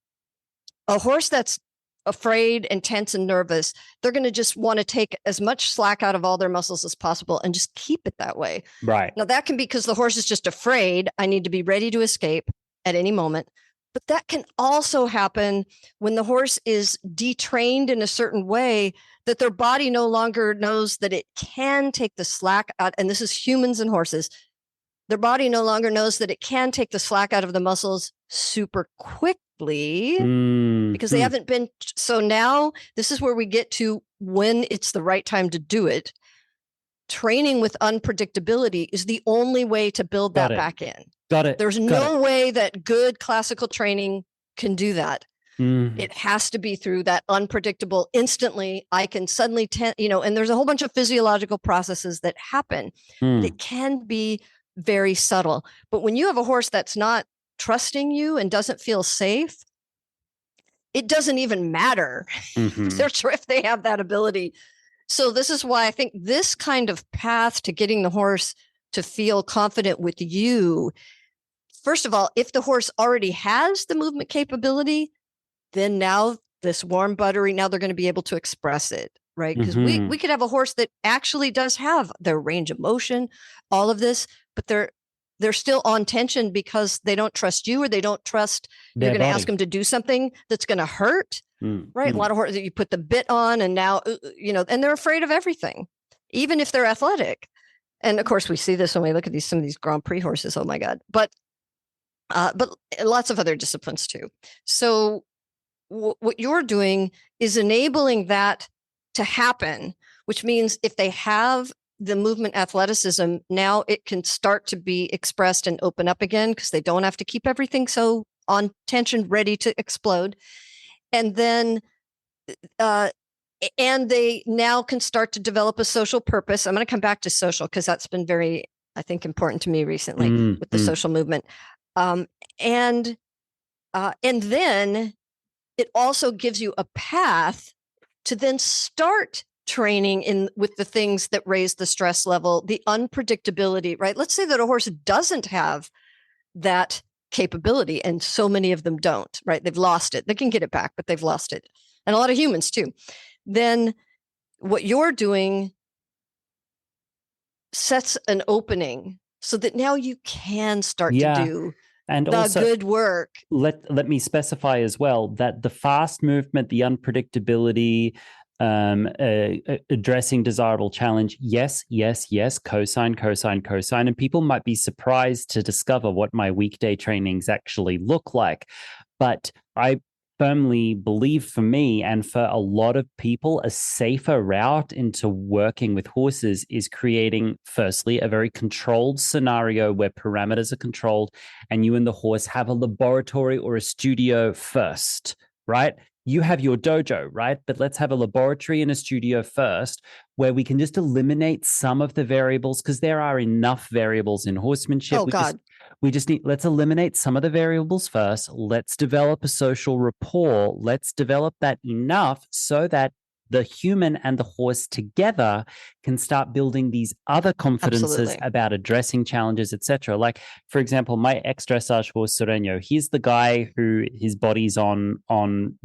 a horse that's afraid and tense and nervous, they're going to just want to take as much slack out of all their muscles as possible and just keep it that way. Right. Now, that can be because the horse is just afraid. I need to be ready to escape at any moment. But that can also happen when the horse is detrained in a certain way that their body no longer knows that it can take the slack out. And this is humans and horses. Their body no longer knows that it can take the slack out of the muscles super quickly because they haven't been. So now this is where we get to when it's the right time to do it. Training with unpredictability is the only way to build that back in. Got it. There's no way that good classical training can do that. It has to be through that unpredictable instantly. I can suddenly, and there's a whole bunch of physiological processes that happen. But it can be very subtle. But when you have a horse that's not trusting you and doesn't feel safe, it doesn't even matter if they have that ability. So this is why I think this kind of path to getting the horse to feel confident with you, first of all, if the horse already has the movement capability, then now this warm, buttery, now they're going to be able to express it, right? Because we could have a horse that actually does have their range of motion, all of this, but they're still on tension because they don't trust you or they don't trust you're going to ask them to do something that's going to hurt, right? A lot of horses that you put the bit on and now, and they're afraid of everything, even if they're athletic. And of course, we see this when we look at some of these Grand Prix horses. Oh my God! But lots of other disciplines too. So what you're doing is enabling that to happen, which means if they have the movement athleticism, now it can start to be expressed and open up again because they don't have to keep everything so on tension, ready to explode. And then, and they now can start to develop a social purpose. I'm going to come back to social because that's been very, I think, important to me recently with the social movement. And then it also gives you a path to then start training with the things that raise the stress level, the unpredictability, right? Let's say that a horse doesn't have that capability, and so many of them don't, right? They've lost it. They can get it back, but they've lost it. And a lot of humans too. Then what you're doing sets an opening so that now you can start to do and the also, good work. Let me specify as well that the fast movement, the unpredictability, addressing desirable challenge, yes, cosine. And people might be surprised to discover what my weekday trainings actually look like. But I firmly believe for me and for a lot of people, a safer route into working with horses is creating, firstly, a very controlled scenario where parameters are controlled and you and the horse have a laboratory or a studio first, right? You have your dojo, right? But let's have a laboratory and a studio first where we can just eliminate some of the variables because there are enough variables in horsemanship. Oh, God. Let's eliminate some of the variables first. Let's develop a social rapport. Let's develop that enough so that the human and the horse together can start building these other confidences about addressing challenges, etc. Like, for example, my ex-dressage horse, Sereno, he's the guy who his body's on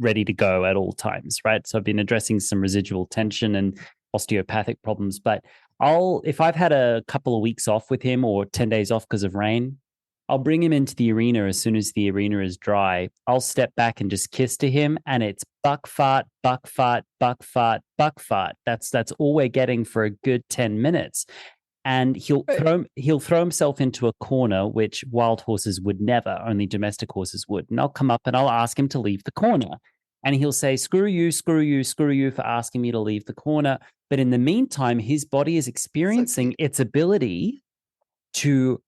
ready to go at all times, right? So I've been addressing some residual tension and osteopathic problems. But if I've had a couple of weeks off with him or 10 days off because of rain, I'll bring him into the arena as soon as the arena is dry. I'll step back and just kiss to him, and it's buck fart, buck fart, buck fart, buck fart. That's all we're getting for a good 10 minutes. And he'll throw himself into a corner, which wild horses would never, only domestic horses would. And I'll come up and I'll ask him to leave the corner. And he'll say, screw you for asking me to leave the corner. But in the meantime, his body is experiencing its ability to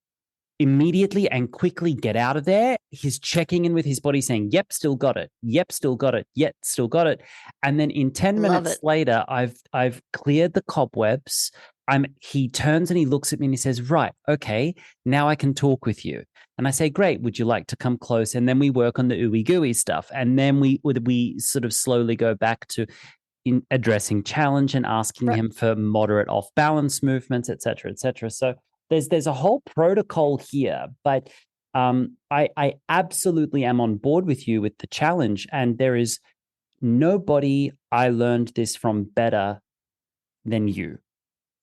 immediately and quickly get out of there. He's checking in with his body saying, yep, still got it. Yep, still got it. Yep, still got it. And then in 10 minutes later, I've cleared the cobwebs. He turns and he looks at me and he says, right, okay, now I can talk with you. And I say, great, would you like to come close? And then we work on the ooey gooey stuff. And then we sort of slowly go back to addressing challenge and asking him for moderate off balance movements, et cetera, et cetera. So there's a whole protocol here, but I absolutely am on board with you with the challenge. And there is nobody I learned this from better than you.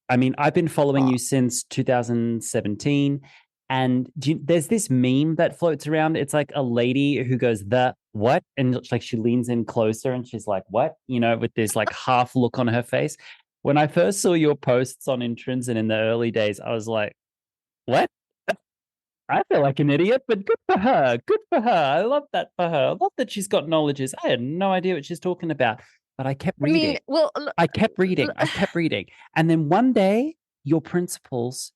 I mean, I've been following you since 2017. And there's this meme that floats around. It's like a lady who goes, "The what?" And like she leans in closer and she's like, "What?" With this like half look on her face. When I first saw your posts on Intrinsic in the early days, I was like, "What?" I feel like an idiot, but good for her. Good for her. I love that for her. I love that she's got knowledges. I had no idea what she's talking about, but I kept reading. I mean, well, I kept reading. And then one day, your principles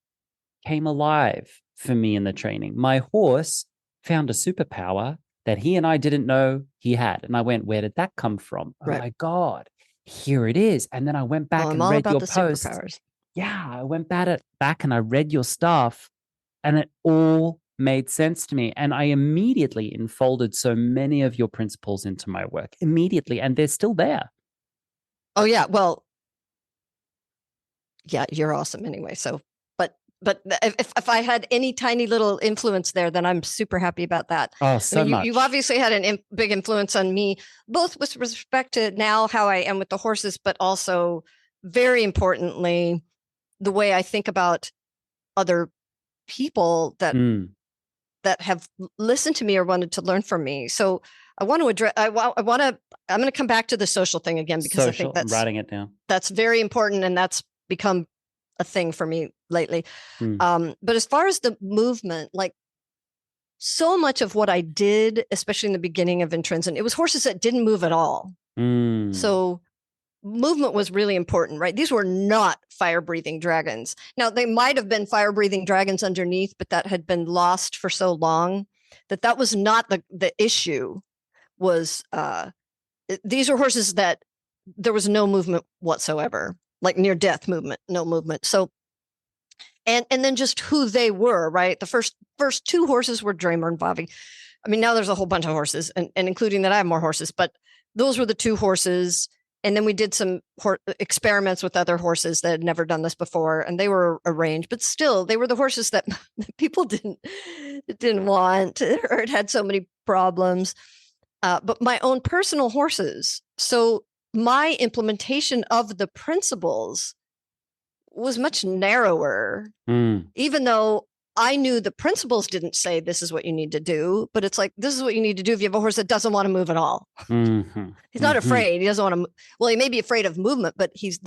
came alive for me in the training. My horse found a superpower that he and I didn't know he had. And I went, where did that come from? Oh my God, here it is. And then I went back and read your posts. Superpowers. Yeah, I went back and I read your stuff and it all made sense to me. And I immediately enfolded so many of your principles into my work immediately. And they're still there. Oh, yeah. Well, yeah, you're awesome anyway. So, but if I had any tiny little influence there, then I'm super happy about that. Oh, so much. You've obviously had a big influence on me, both with respect to now how I am with the horses, but also very importantly, the way I think about other people that have listened to me or wanted to learn from me. So I want to address. I'm going to come back to the social thing again because I think that's I'm writing it down. That's very important, and that's become a thing for me lately. But as far as the movement, like so much of what I did, especially in the beginning of Intrinsic, it was horses that didn't move at all. So movement was really important, right? These were not fire-breathing dragons. Now, they might have been fire-breathing dragons underneath, but that had been lost for so long that was not the issue. Was these are horses that there was no movement whatsoever, like near death movement, no movement. So, and then just who they were, right? The first two horses were Dramer and Bobby. I mean, now there's a whole bunch of horses, and including that I have more horses, but those were the two horses. And then we did some experiments with other horses that had never done this before, and they were arranged, but still, they were the horses that people didn't want or it had so many problems. But my own personal horses. So my implementation of the principles was much narrower, even though I knew the principles didn't say this is what you need to do, but it's like, this is what you need to do if you have a horse that doesn't want to move at all. He's not afraid. He doesn't want to, well, he may be afraid of movement, but he's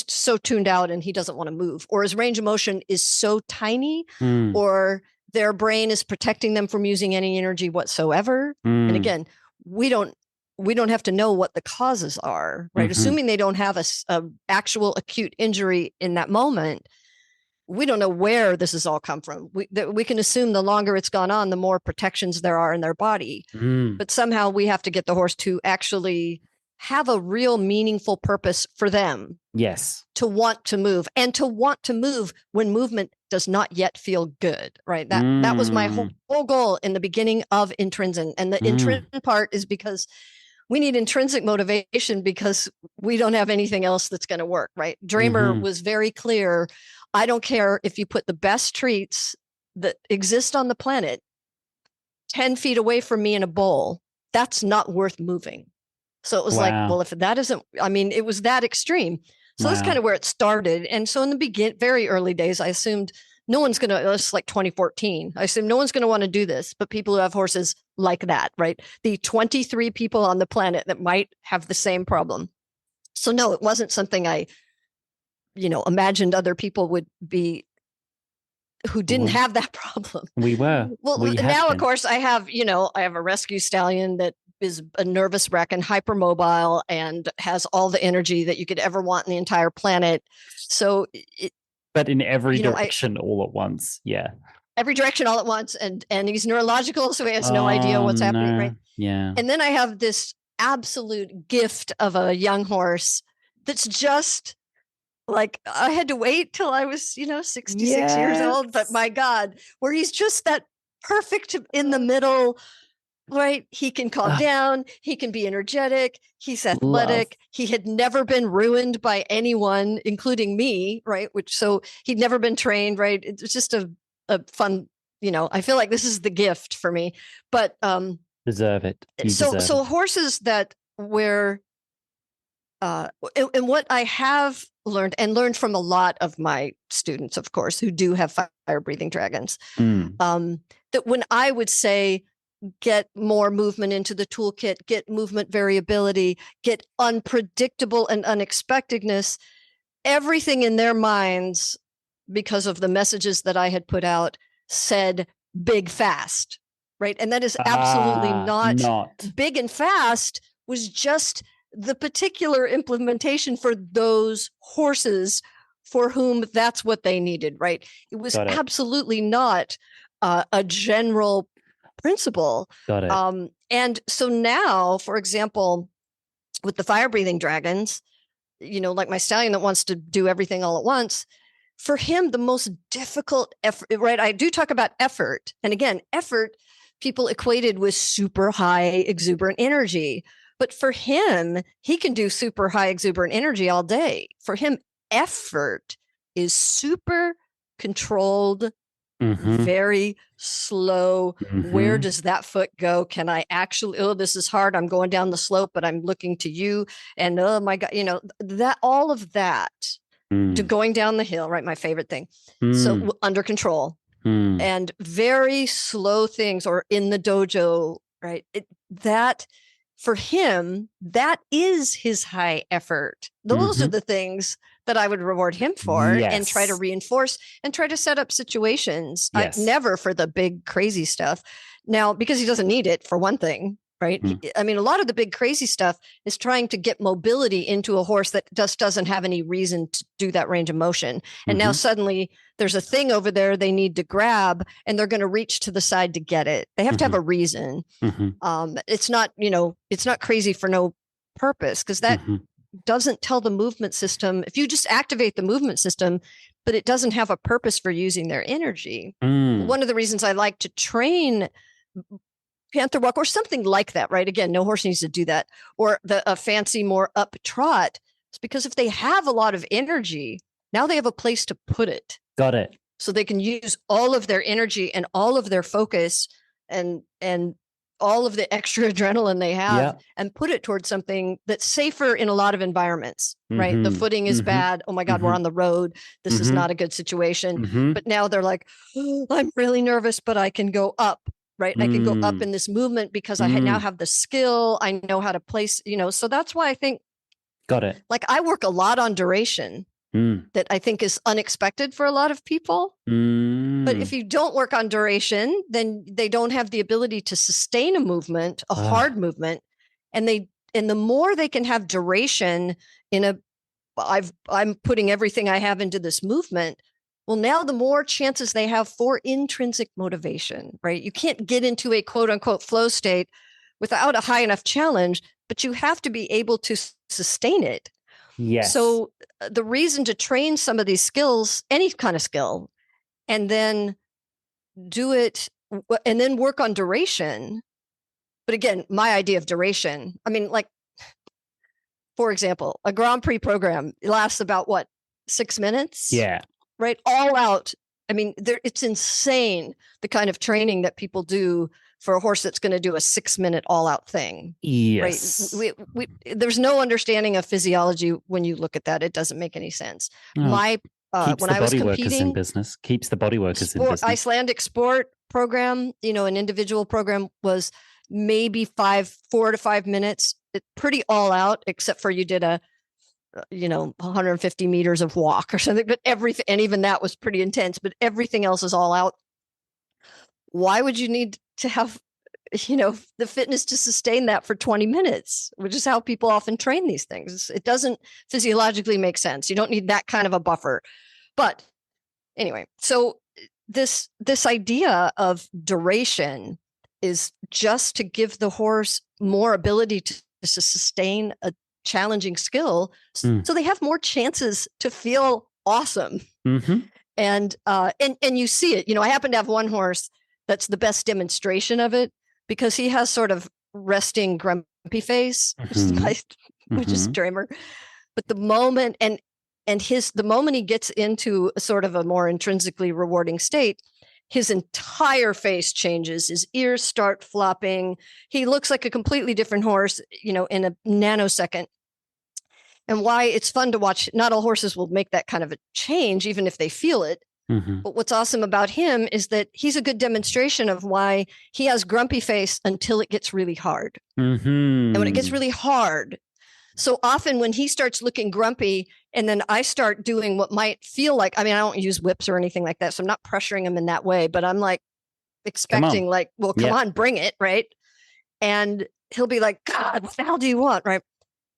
so tuned out and he doesn't want to move, or his range of motion is so tiny, or their brain is protecting them from using any energy whatsoever. And again, we don't have to know what the causes are, right? Assuming they don't have a actual acute injury in that moment, we don't know where this has all come from. We can assume the longer it's gone on, the more protections there are in their body. But somehow we have to get the horse to actually have a real meaningful purpose for them. Yes. To want to move, and to want to move when movement does not yet feel good, right? That was my whole goal in the beginning of Intrinsic. And the intrinsic part is because we need intrinsic motivation because we don't have anything else that's going to work, right? Dramer was very clear. I don't care if you put the best treats that exist on the planet 10 feet away from me in a bowl, that's not worth moving. So it was like, well, if that isn't, I mean, it was that extreme. So that's kind of where it started. And so in the very early days, I assumed no one's going to, it's like 2014. I assumed no one's going to want to do this, but people who have horses like that, right? The 23 people on the planet that might have the same problem. So no, it wasn't something I, imagined other people would be who didn't have that problem. We were. Well, now, of course, I have a rescue stallion that is a nervous wreck and hypermobile and has all the energy that you could ever want in the entire planet. So, but in every direction all at once. Yeah. Every direction all at once. And he's neurological, so he has no idea what's happening, right? Yeah. And then I have this absolute gift of a young horse that's just like, I had to wait till I was, 66 years old, but my God, where he's just that perfect in the middle, right? He can calm down. He can be energetic. He's athletic. He had never been ruined by anyone, including me, right? So he'd never been trained, right? It was just a fun, I feel like this is the gift for me, but deserve it. So horses that where and what I have learned from a lot of my students, of course, who do have fire breathing dragons, that when I would say, get more movement into the toolkit, get movement variability, get unpredictable and unexpectedness, everything in their minds, because of the messages that I had put out, said big fast, right? And that is absolutely not. Big and fast was just the particular implementation for those horses for whom that's what they needed, right? It was absolutely not a general principle. Got it. And so now, for example, with the fire breathing dragons, like my stallion that wants to do everything all at once, for him, the most difficult effort, right? I do talk about effort. And again, effort, people equated with super high exuberant energy. But for him, he can do super high exuberant energy all day. For him, effort is super controlled, very slow. Where does that foot go? Can I actually, this is hard. I'm going down the slope, but I'm looking to you. And oh my God, that all of that to going down the hill, right? My favorite thing. So under control and very slow things, or in the dojo, right? That for him, that is his high effort. Those are the things that I would reward him for and try to reinforce and try to set up situations. Never for the big crazy stuff. Now, because he doesn't need it, for one thing, right? I mean, a lot of the big crazy stuff is trying to get mobility into a horse that just doesn't have any reason to do that range of motion. And now suddenly there's a thing over there they need to grab, and they're going to reach to the side to get it. They have to have a reason. It's not, it's not crazy for no purpose, because that doesn't tell the movement system. If you just activate the movement system, but it doesn't have a purpose for using their energy. One of the reasons I like to train panther walk or something like that, right? Again, no horse needs to do that, or a fancy more up trot. It's because if they have a lot of energy, now they have a place to put it. Got it. So they can use all of their energy and all of their focus and all of the extra adrenaline they have and put it towards something that's safer in a lot of environments, right? The footing is bad. Oh my God, we're on the road. This is not a good situation. But now they're like, oh, I'm really nervous, but I can go up, right? I can go up in this movement because I now have the skill. I know how to place, so that's why I think, got it. Like I work a lot on duration that I think is unexpected for a lot of people. But if you don't work on duration, then they don't have the ability to sustain a movement, a hard movement. And the more they can have duration I'm putting everything I have into this movement. Well, now the more chances they have for intrinsic motivation, right? You can't get into a quote unquote flow state without a high enough challenge, but you have to be able to sustain it. Yes. So the reason to train some of these skills, any kind of skill, and then do it and then work on duration. But again, my idea of duration, I mean, like, for example, a Grand Prix program lasts about 6 minutes? Yeah. Right? All out. I mean, it's insane the kind of training that people do for a horse that's going to do a 6-minute all out thing. Yes. Right? There's no understanding of physiology when you look at that. It doesn't make any sense. Oh. When I was competing, keeps the body workers in business. Icelandic sport program, an individual program was maybe 4 to 5 minutes. It's pretty all out, except for you did 150 meters of walk or something, but everything, and even that was pretty intense, but everything else is all out. Why would you need to have, the fitness to sustain that for 20 minutes, which is how people often train these things? It doesn't physiologically make sense. You don't need that kind of a buffer. But anyway, so this idea of duration is just to give the horse more ability to sustain a challenging skill, so they have more chances to feel awesome. And you see it. I happen to have one horse that's the best demonstration of it, because he has sort of resting grumpy face, which is nice, which is Dramer. But the moment the moment he gets into a sort of a more intrinsically rewarding state, his entire face changes. His ears start flopping. He looks like a completely different horse, in a nanosecond. And why it's fun to watch. Not all horses will make that kind of a change, even if they feel it. Mm-hmm. But what's awesome about him is that he's a good demonstration of why he has grumpy face until it gets really hard. Mm-hmm. And when it gets really hard, so often when he starts looking grumpy and then I start doing what might feel like, I don't use whips or anything like that. So I'm not pressuring him in that way, but I'm like expecting come on, bring it. Right. And he'll be like, God, what the hell do you want? Right.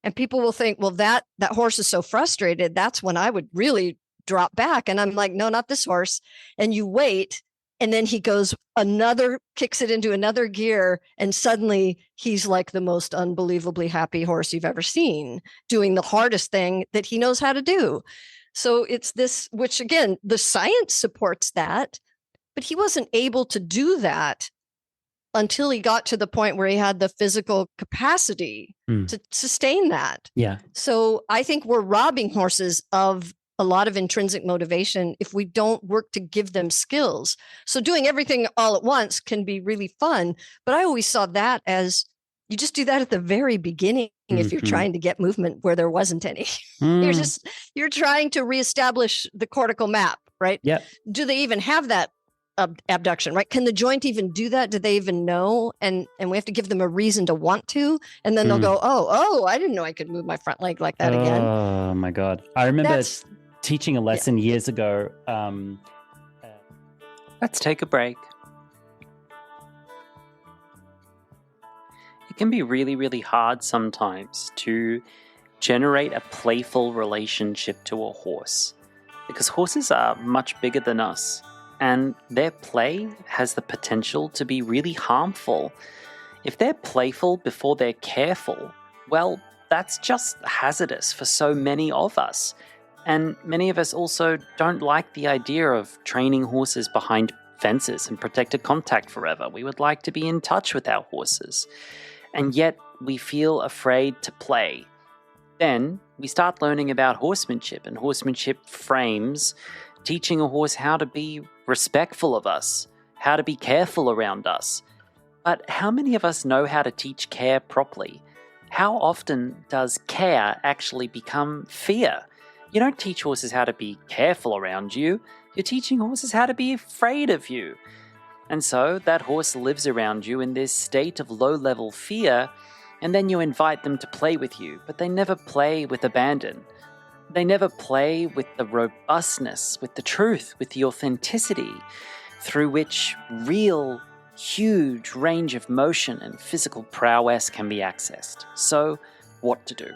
And people will think, well, that horse is so frustrated. That's when I would really drop back. And I'm like, no, not this horse. And you wait. And then he kicks it into another gear. And suddenly he's like the most unbelievably happy horse you've ever seen, doing the hardest thing that he knows how to do. So it's this, which again, the science supports that, but he wasn't able to do that until he got to the point where he had the physical capacity to sustain that. Yeah. So I think we're robbing horses of a lot of intrinsic motivation if we don't work to give them skills. So doing everything all at once can be really fun, but I always saw that as you just do that at the very beginning if you're trying to get movement where there wasn't any. You're trying to reestablish the cortical map, right? Yeah. Do they even have that abduction, right? Can the joint even do that? Do they even know? And we have to give them a reason to want to, and then they'll go, oh, I didn't know I could move my front leg like that again. Oh my God. I remember teaching a lesson years ago. Let's take a break. It can be really, really hard sometimes to generate a playful relationship to a horse because horses are much bigger than us and their play has the potential to be really harmful. If they're playful before they're careful, well, that's just hazardous for so many of us. And many of us also don't like the idea of training horses behind fences and protected contact forever. We would like to be in touch with our horses. And yet we feel afraid to play. Then we start learning about horsemanship, and horsemanship frames teaching a horse how to be respectful of us, how to be careful around us. But how many of us know how to teach care properly? How often does care actually become fear? You don't teach horses how to be careful around you. You're teaching horses how to be afraid of you. And so that horse lives around you in this state of low-level fear, and then you invite them to play with you, but they never play with abandon. They never play with the robustness, with the truth, with the authenticity through which real, huge range of motion and physical prowess can be accessed. So, what to do?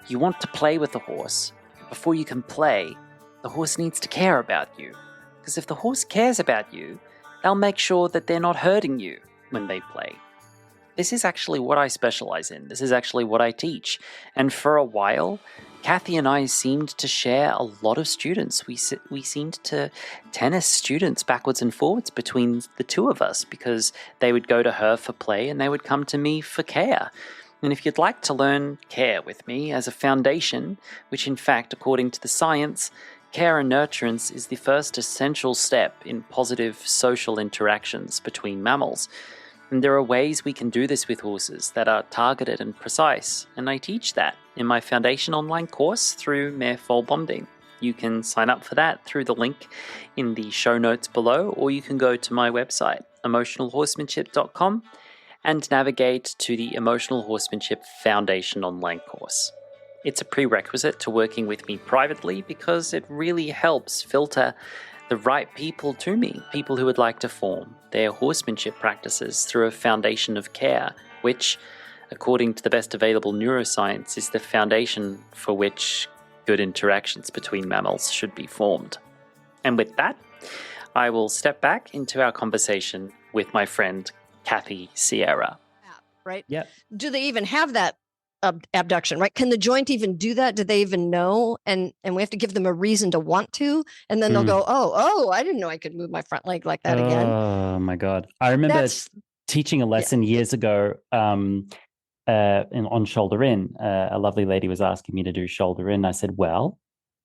You want to play with the horse. Before you can play, the horse needs to care about you. Because if the horse cares about you, they'll make sure that they're not hurting you when they play. This is actually what I specialize in. This is actually what I teach. And for a while, Kathy and I seemed to share a lot of students. We seemed to tennis students backwards and forwards between the two of us because they would go to her for play and they would come to me for care. And if you'd like to learn care with me as a foundation, which in fact, according to the science, care and nurturance is the first essential step in positive social interactions between mammals. And there are ways we can do this with horses that are targeted and precise, and I teach that in my foundation online course through mare-foal bonding. You can sign up for that through the link in the show notes below, or you can go to my website, emotionalhorsemanship.com, and navigate to the Emotional Horsemanship Foundation online course. It's a prerequisite to working with me privately because it really helps filter the right people to me, people who would like to form their horsemanship practices through a foundation of care, which, according to the best available neuroscience, is the foundation for which good interactions between mammals should be formed. And with that, I will step back into our conversation with my friend, Kathy Sierra. Right? Yeah. Do they even have that abduction, right? Can the joint even do that? Do they even know? And we have to give them a reason to want to, and then they'll go, oh, I didn't know I could move my front leg like that again. Oh my God. I remember teaching a lesson years ago on shoulder in. A lovely lady was asking me to do shoulder in. I said, well,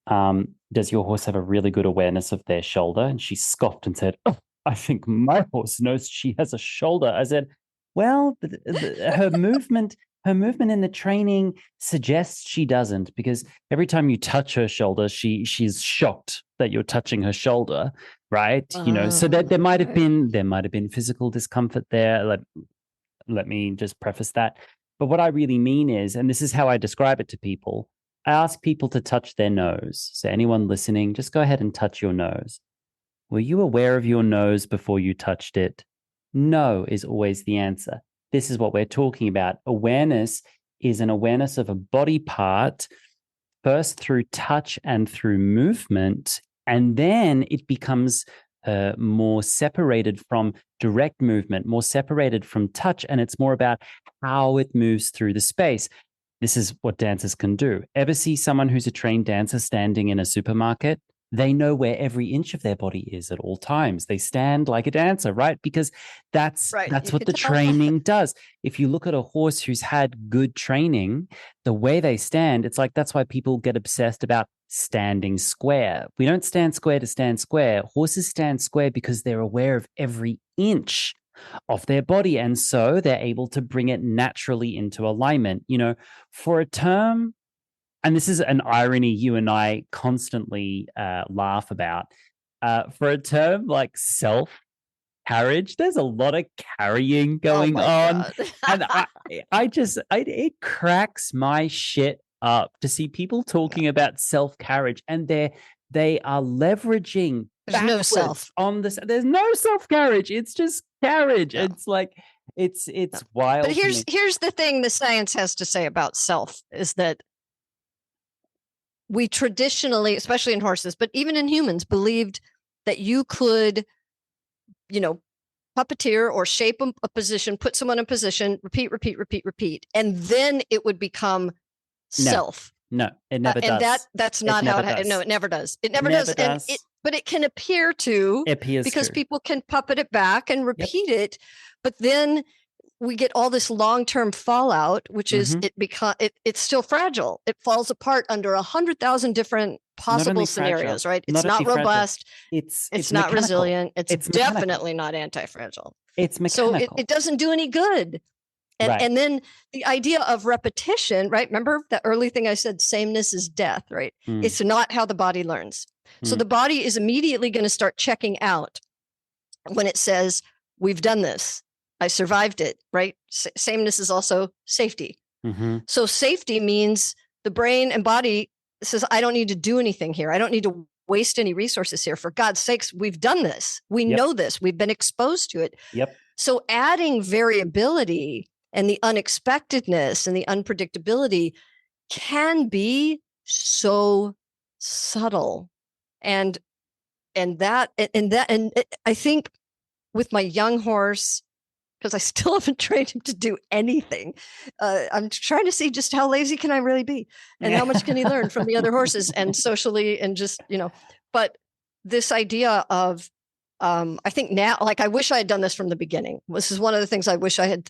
does your horse have a really good awareness of their shoulder? And she scoffed and said, oh, I think my horse knows she has a shoulder. I said, well, her movement in the training suggests she doesn't, because every time you touch her shoulder, she's shocked that you're touching her shoulder, right? So that there might have been physical discomfort there. Let me just preface that. But what I really mean is, and this is how I describe it to people, I ask people to touch their nose. So anyone listening, just go ahead and touch your nose. Were you aware of your nose before you touched it? No is always the answer. This is what we're talking about. Awareness is an awareness of a body part, first through touch and through movement, and then it becomes more separated from direct movement, more separated from touch, and it's more about how it moves through the space. This is what dancers can do. Ever see someone who's a trained dancer standing in a supermarket? They know where every inch of their body is at all times. They stand like a dancer, right? Because that's what the training does. If you look at a horse who's had good training, the way they stand, it's like, that's why people get obsessed about standing square. We don't stand square to stand square. Horses stand square because they're aware of every inch of their body, and so they're able to bring it naturally into alignment. For a term, and this is an irony you and I constantly laugh about, for a term like self-carriage, there's a lot of carrying going on. And it cracks my shit up to see people talking about self-carriage, and they are leveraging there's no self on this. There's no self-carriage. It's just carriage. Yeah. It's like, it's wild. But here's the thing the science has to say about self is that we traditionally, especially in horses, but even in humans, believed that you could, puppeteer or shape a position, put someone in position, repeat, and then it would become self. No, it never does. And that's not how it no, it never does. It never does. And but it can appear to, because people can puppet it back and repeat it, but then we get all this long-term fallout, which is it's still fragile. It falls apart under 100,000 different possible scenarios, right? It's not robust. It's not resilient. It's definitely not anti-fragile. It's mechanical. So it doesn't do any good. And then the idea of repetition, right? Remember the early thing I said, sameness is death, right? It's not how the body learns. So the body is immediately going to start checking out when it says, we've done this. I survived it, right? Sameness is also safety. So safety means the brain and body says, I don't need to do anything here. I don't need to waste any resources here. For God's sakes, we've done this. We know this. We've been exposed to it. So adding variability and the unexpectedness and the unpredictability can be so subtle. And I think with my young horse, because I still haven't trained him to do anything, I'm trying to see just how lazy can I really be, and how much can he learn from the other horses and socially, and just, but this idea of, I think now, like, I wish I had done this from the beginning. This is one of the things I wish I had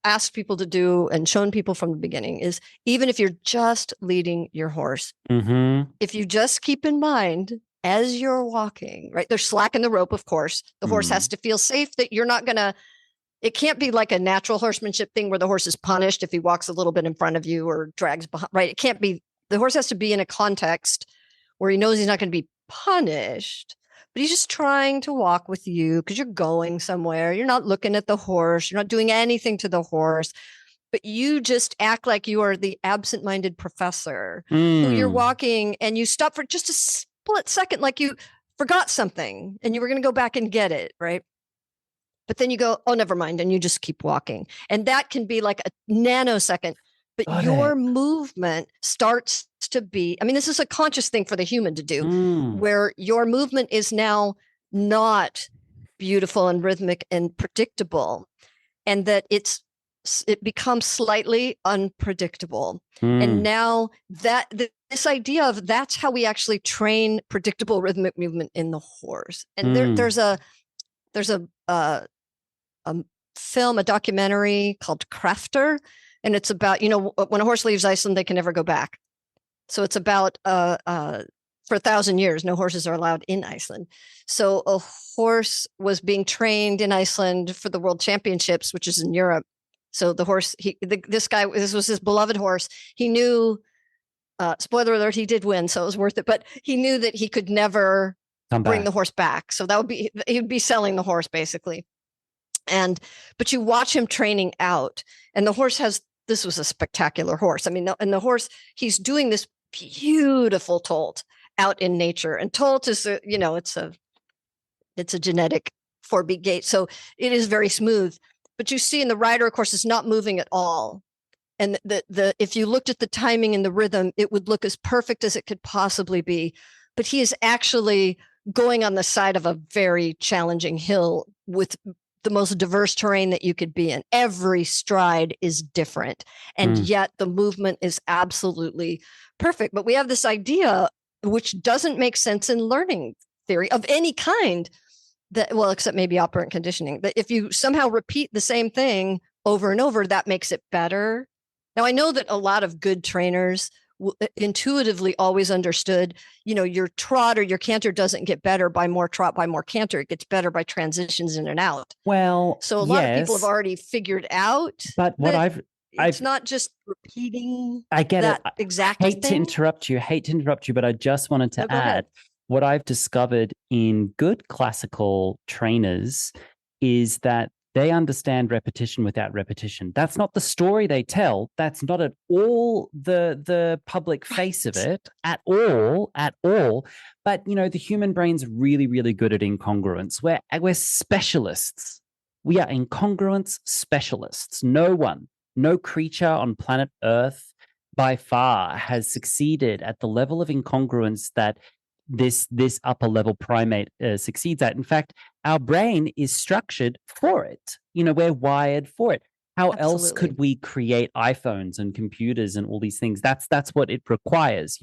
asked people to do and shown people from the beginning, is even if you're just leading your horse, if you just keep in mind as you're walking, right? There's slack in the rope, of course. The horse has to feel safe that you're not going to, it can't be like a natural horsemanship thing where the horse is punished if he walks a little bit in front of you or drags behind, right? It can't be, the horse has to be in a context where he knows he's not going to be punished, but he's just trying to walk with you because you're going somewhere. You're not looking at the horse. You're not doing anything to the horse, but you just act like you are the absent-minded professor who you're walking, and you stop for just a split second, like you forgot something and you were going to go back and get it, right? But then you go, oh, never mind. And you just keep walking. And that can be like a nanosecond, but your movement starts to be, I mean, this is a conscious thing for the human to do, where your movement is now not beautiful and rhythmic and predictable, and that it becomes slightly unpredictable. And now that this idea of that's how we actually train predictable rhythmic movement in the horse. And there's a film, a documentary called Crafter, and it's about, when a horse leaves Iceland, they can never go back. So it's about for 1,000 years, no horses are allowed in Iceland. So a horse was being trained in Iceland for the World Championships, which is in Europe. So the horse, this was his beloved horse. He knew, spoiler alert, he did win, so it was worth it. But he knew that he could never bring the horse back. So he'd be selling the horse basically. But you watch him training out, and the horse this was a spectacular horse. I mean, and the horse, he's doing this beautiful tolt out in nature. And tolt is, it's a genetic 4-beat gait. So it is very smooth. But you see, in the rider, of course, is not moving at all. And if you looked at the timing and the rhythm, it would look as perfect as it could possibly be. But he is actually going on the side of a very challenging hill with the most diverse terrain that you could be in. Every stride is different. And yet the movement is absolutely perfect. But we have this idea, which doesn't make sense in learning theory of any kind, except maybe operant conditioning, that if you somehow repeat the same thing over and over, that makes it better. Now, I know that a lot of good trainers intuitively always understood, your trot or your canter doesn't get better by more trot, by more canter. It gets better by transitions in and out. Well, so a lot of people have already figured out. But what it's not just repeating. I get that it. exact hate thing. to interrupt you, but I just wanted to add what I've discovered in good classical trainers is that they understand repetition without repetition. That's not the story they tell. That's not at all the public face of it at all. But, the human brain's really, really good at incongruence. We're specialists. We are incongruence specialists. No creature on planet Earth by far has succeeded at the level of incongruence that this upper level primate succeeds at. In fact, our brain is structured for it. We're wired for it. How else could we create iPhones and computers and all these things? That's what it requires,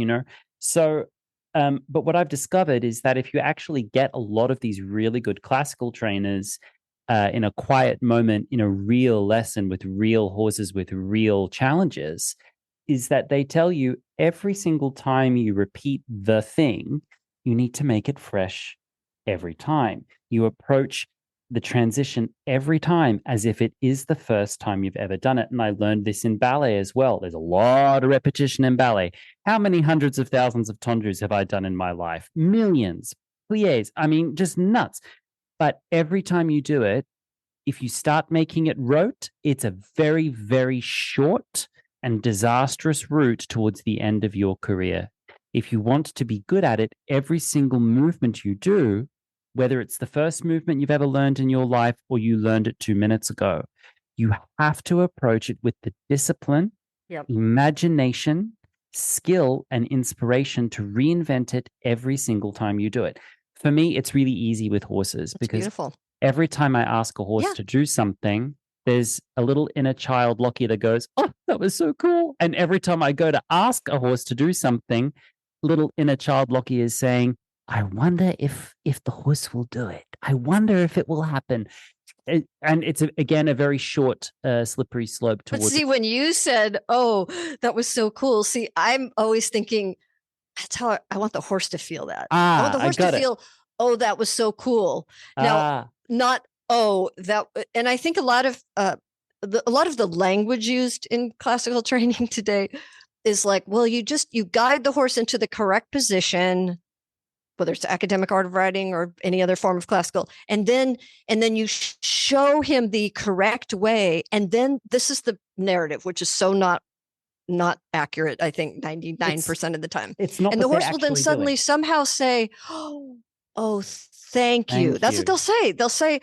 So, but what I've discovered is that if you actually get a lot of these really good classical trainers in a quiet moment, in a real lesson with real horses, with real challenges, is that they tell you every single time you repeat the thing, you need to make it fresh every time. You approach the transition every time as if it is the first time you've ever done it. And I learned this in ballet as well. There's a lot of repetition in ballet. How many hundreds of thousands of tendus have I done in my life? Millions, pliés. I mean, just nuts. But every time you do it, if you start making it rote, it's a very, very short and disastrous route towards the end of your career. If you want to be good at it, every single movement you do, whether it's the first movement you've ever learned in your life or you learned it 2 minutes ago, you have to approach it with the discipline, imagination, skill, and inspiration to reinvent it every single time you do it. For me, it's really easy with horses because every time I ask a horse to do something, there's a little inner child Lockie that goes, "Oh, that was so cool." And every time I go to ask a horse to do something, little inner child Lockie is saying, "I wonder if the horse will do it. I wonder if it will happen." And it's again a very short, slippery slope towards. But see, when you said, "Oh, that was so cool," see, I'm always thinking, that's how I want the horse to feel that. I want the horse to feel, "Oh, that was so cool." Now, not that. And I think a lot of the language used in classical training today is like, well, you guide the horse into the correct position, whether it's academic art of riding or any other form of classical, and then you show him the correct way, and then this is the narrative, which is so not accurate. I think 99% of the time, it's not. And the horse will then suddenly somehow say, "Oh, thank you." That's what they'll say. They'll say,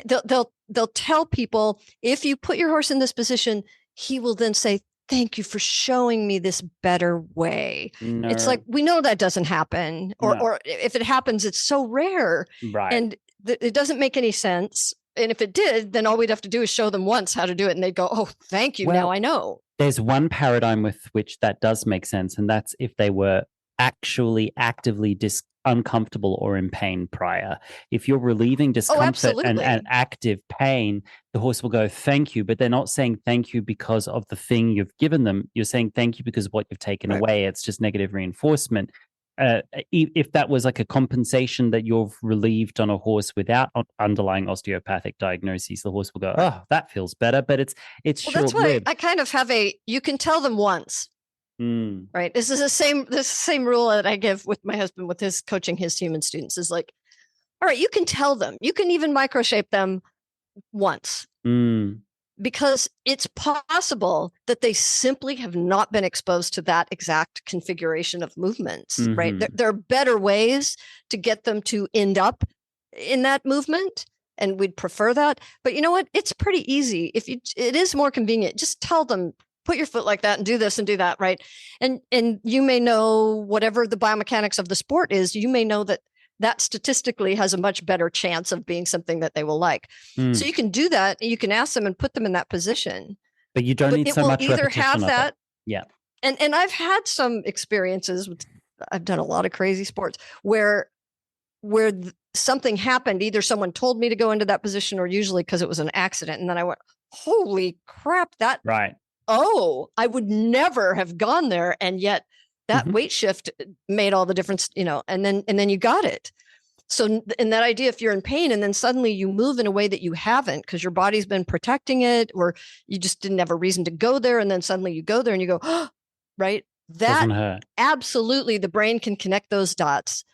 they'll tell people, if you put your horse in this position, he will then say, "Thank you for showing me this better way." No. It's like, we know that doesn't happen, or if it happens, it's so rare, right? And it doesn't make any sense. And if it did, then all we'd have to do is show them once how to do it, and they'd go, "Oh, thank you. Now I know." There's one paradigm with which that does make sense, and that's if they were actually actively uncomfortable or in pain prior. If you're relieving discomfort and active pain, the horse will go, "Thank you," but they're not saying thank you because of the thing you've given them. You're saying thank you because of what you've taken away. It's just negative reinforcement. if that was like a compensation that you've relieved on a horse without underlying osteopathic diagnoses, the horse will go, oh, that feels better, but it's well, that's why short-lived. I kind of have you can tell them once. Right. This is the same rule that I give with my husband with his coaching his human students is like, all right, you can tell them, you can even microshape them once. Because it's possible that they simply have not been exposed to that exact configuration of movements, right? There are better ways to get them to end up in that movement, and we'd prefer that. But you know what? It's pretty easy. It is more convenient. Just tell them, put your foot like that and do this and do that, right? And you may know whatever the biomechanics of the sport is, you may know that statistically has a much better chance of being something that they will like. So you can do that. You can ask them and put them in that position. But you don't need so much repetition. It will either have that. Yeah. And I've had some experiences I've done a lot of crazy sports where something happened. Either someone told me to go into that position or usually because it was an accident. And then I went, holy crap, right. Oh, I would never have gone there. And yet that weight shift made all the difference, and then you got it. So in that idea, if you're in pain and then suddenly you move in a way that you haven't because your body's been protecting it, or you just didn't have a reason to go there. And then suddenly you go there and you go, oh, right. That absolutely the brain can connect those dots.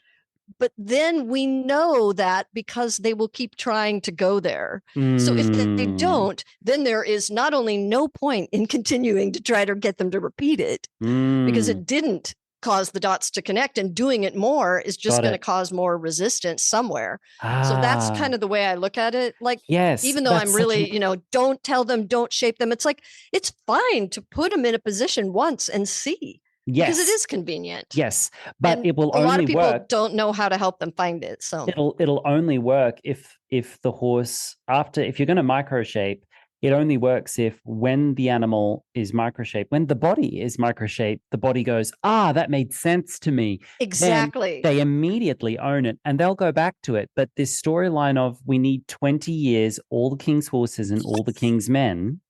But then we know that because they will keep trying to go there. So if they don't, then there is not only no point in continuing to try to get them to repeat it because it didn't cause the dots to connect, and doing it more is just going to cause more resistance somewhere. So that's kind of the way I look at it. Like, yes, even though I'm really, don't tell them, don't shape them. It's like, it's fine to put them in a position once and see. Yes. Because it is convenient. Yes. But it will only work. A lot of people don't know how to help them find it. So it'll only work if the horse, if you're going to microshape, it only works if when the animal is microshaped, when the body is microshaped, the body goes, that made sense to me. Exactly. Then they immediately own it and they'll go back to it. But this storyline of we need 20 years, all the king's horses and all the king's men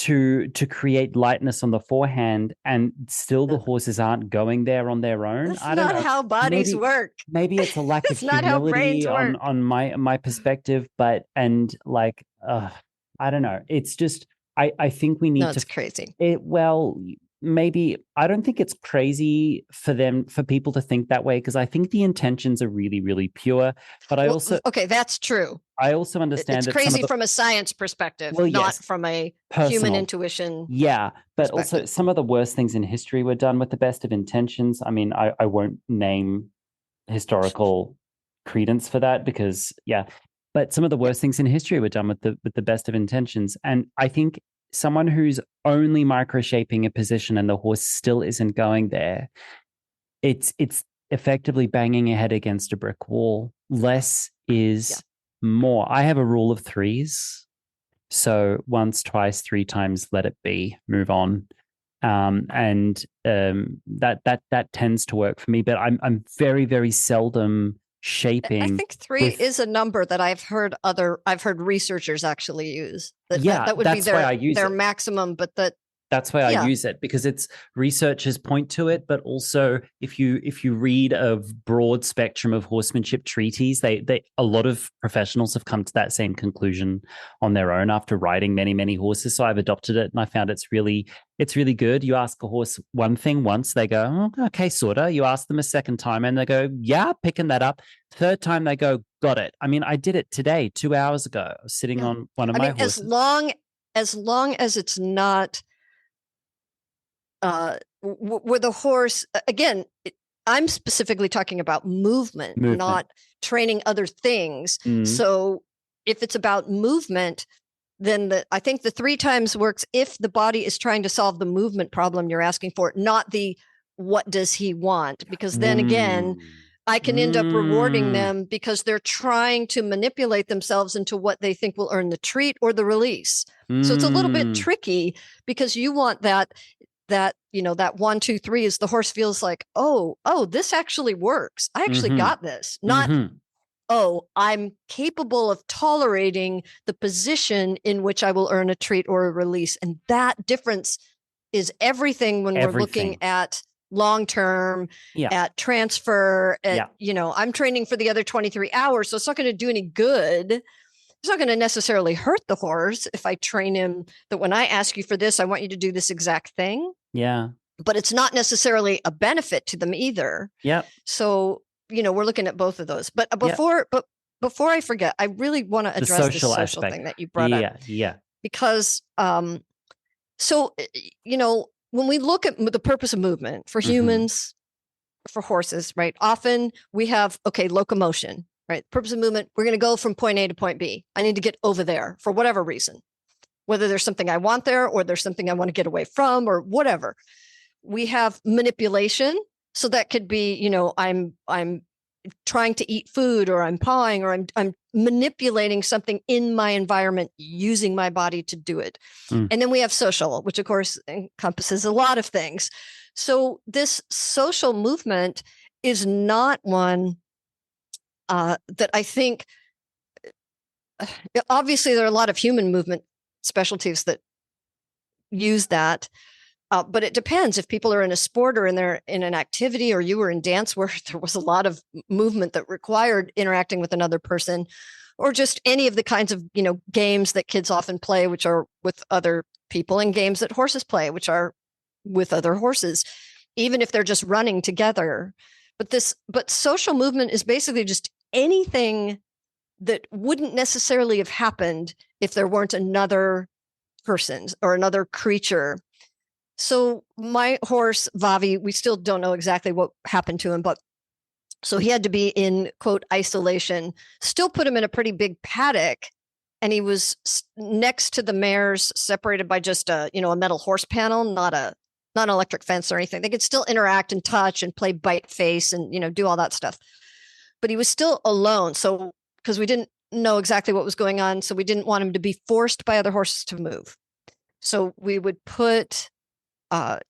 to create lightness on the forehand, and still the horses aren't going there on their own. That's not how bodies work. Maybe it's a lack of not how brains humility work. on my perspective, but I don't know. It's just I think we need it's crazy. Maybe I don't think it's crazy for people to think that way, because I think the intentions are really, really pure. But that's true. I also understand it's crazy from a science perspective, not from a human intuition. Yeah, but also some of the worst things in history were done with the best of intentions. I mean, I won't name historical credence for that because, but some of the worst things in history were done with the best of intentions. And I think someone who's only microshaping a position and the horse still isn't going there, it's effectively banging your head against a brick wall. Less is more. I have a rule of threes. So once, twice, three times, let it be, move on. That tends to work for me, but I'm very, very seldom shaping. I think three is a number that I've heard researchers actually use. That would be their maximum, but that's why I use it, because it's researchers point to it, but also if you read a broad spectrum of horsemanship treatises, a lot of professionals have come to that same conclusion on their own after riding many, many horses. So I've adopted it, and I found it's really good. You ask a horse one thing once, they go, oh, okay, sorta. You ask them a second time and they go, yeah, picking that up. Third time they go, got it. I mean, I did it today, 2 hours ago. I was sitting on one of my horses. As long as it's not with a horse, again, I'm specifically talking about movement, not training other things. So if it's about movement, then I think the 3 times works if the body is trying to solve the movement problem you're asking for, not the what does he want? Because then again, I can end up rewarding them because they're trying to manipulate themselves into what they think will earn the treat or the release. So it's a little bit tricky because you want that 1, 2, 3 is the horse feels like, oh, this actually works. I actually got this. Not, I'm capable of tolerating the position in which I will earn a treat or a release. And that difference is everything when we're looking at long term, at transfer, I'm training for the other 23 hours. So it's not going to do any good. It's not going to necessarily hurt the horse if I train him that when I ask you for this, I want you to do this exact thing. Yeah. But it's not necessarily a benefit to them either. Yeah. So, we're looking at both of those. But before I forget, I really want to address the social thing that you brought up. Yeah. Because, when we look at the purpose of movement for humans, for horses, right? Often we have, locomotion, right? Purpose of movement, we're going to go from point A to point B. I need to get over there for whatever reason, whether there's something I want there or there's something I want to get away from or whatever. We have manipulation. So that could be, I'm trying to eat food, or I'm pawing, or I'm manipulating something in my environment using my body to do it. And then we have social, which of course encompasses a lot of things. So this social movement is not one that I think, obviously there are a lot of human movement specialties that use that. But it depends if people are in a sport or they're in an activity, or you were in dance where there was a lot of movement that required interacting with another person, or just any of the kinds of, games that kids often play, which are with other people, and games that horses play, which are with other horses, even if they're just running together. But social movement is basically just anything that wouldn't necessarily have happened if there weren't another person or another creature. So my horse, Vavi, we still don't know exactly what happened to him, but so he had to be in, quote, isolation, still put him in a pretty big paddock. And he was next to the mares, separated by just a metal horse panel, not an electric fence or anything. They could still interact and touch and play bite face and, do all that stuff. But he was still alone. So, because we didn't know exactly what was going on. So we didn't want him to be forced by other horses to move. So we would put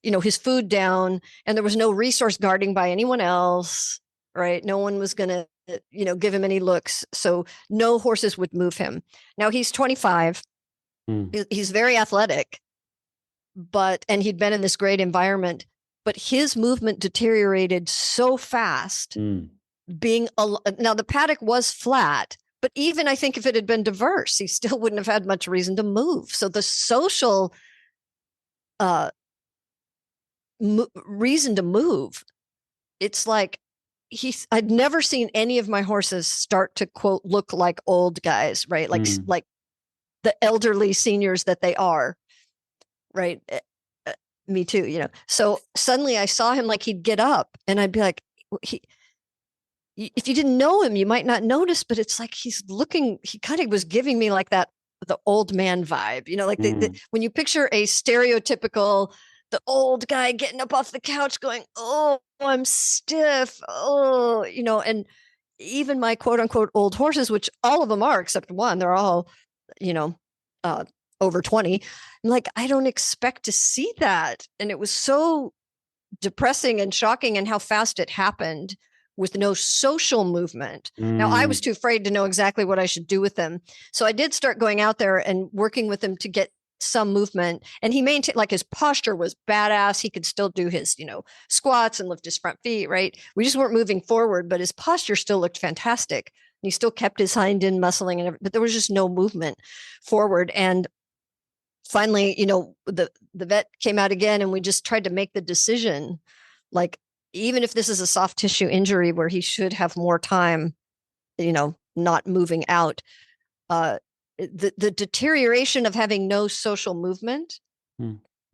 his food down, and there was no resource guarding by anyone else, right? No one was going to, give him any looks. So no horses would move him. Now he's 25. He's very athletic, and he'd been in this great environment, but his movement deteriorated so fast. Now the paddock was flat, but even I think if it had been diverse, he still wouldn't have had much reason to move. So the social, reason to move, it's like I'd never seen any of my horses start to, quote, look like old guys, right? Like the elderly seniors that they are, right? Me too, So suddenly I saw him, like he'd get up and I'd be like, if you didn't know him, you might not notice, but it's like he kind of was giving me like that, the old man vibe, like when you picture a stereotypical, the old guy getting up off the couch going, oh, I'm stiff. Oh, and even my quote unquote old horses, which all of them are, except one, they're all, over 20. I'm like, I don't expect to see that. And it was so depressing and shocking, and how fast it happened with no social movement. Now I was too afraid to know exactly what I should do with them. So I did start going out there and working with him to get some movement, and he maintained, like, his posture was badass. He could still do his, squats and lift his front feet, right? We just weren't moving forward, but his posture still looked fantastic. He still kept his hind end muscling, but there was just no movement forward. And finally, the vet came out again, and we just tried to make the decision, like, even if this is a soft tissue injury where he should have more time, not moving out, the deterioration of having no social movement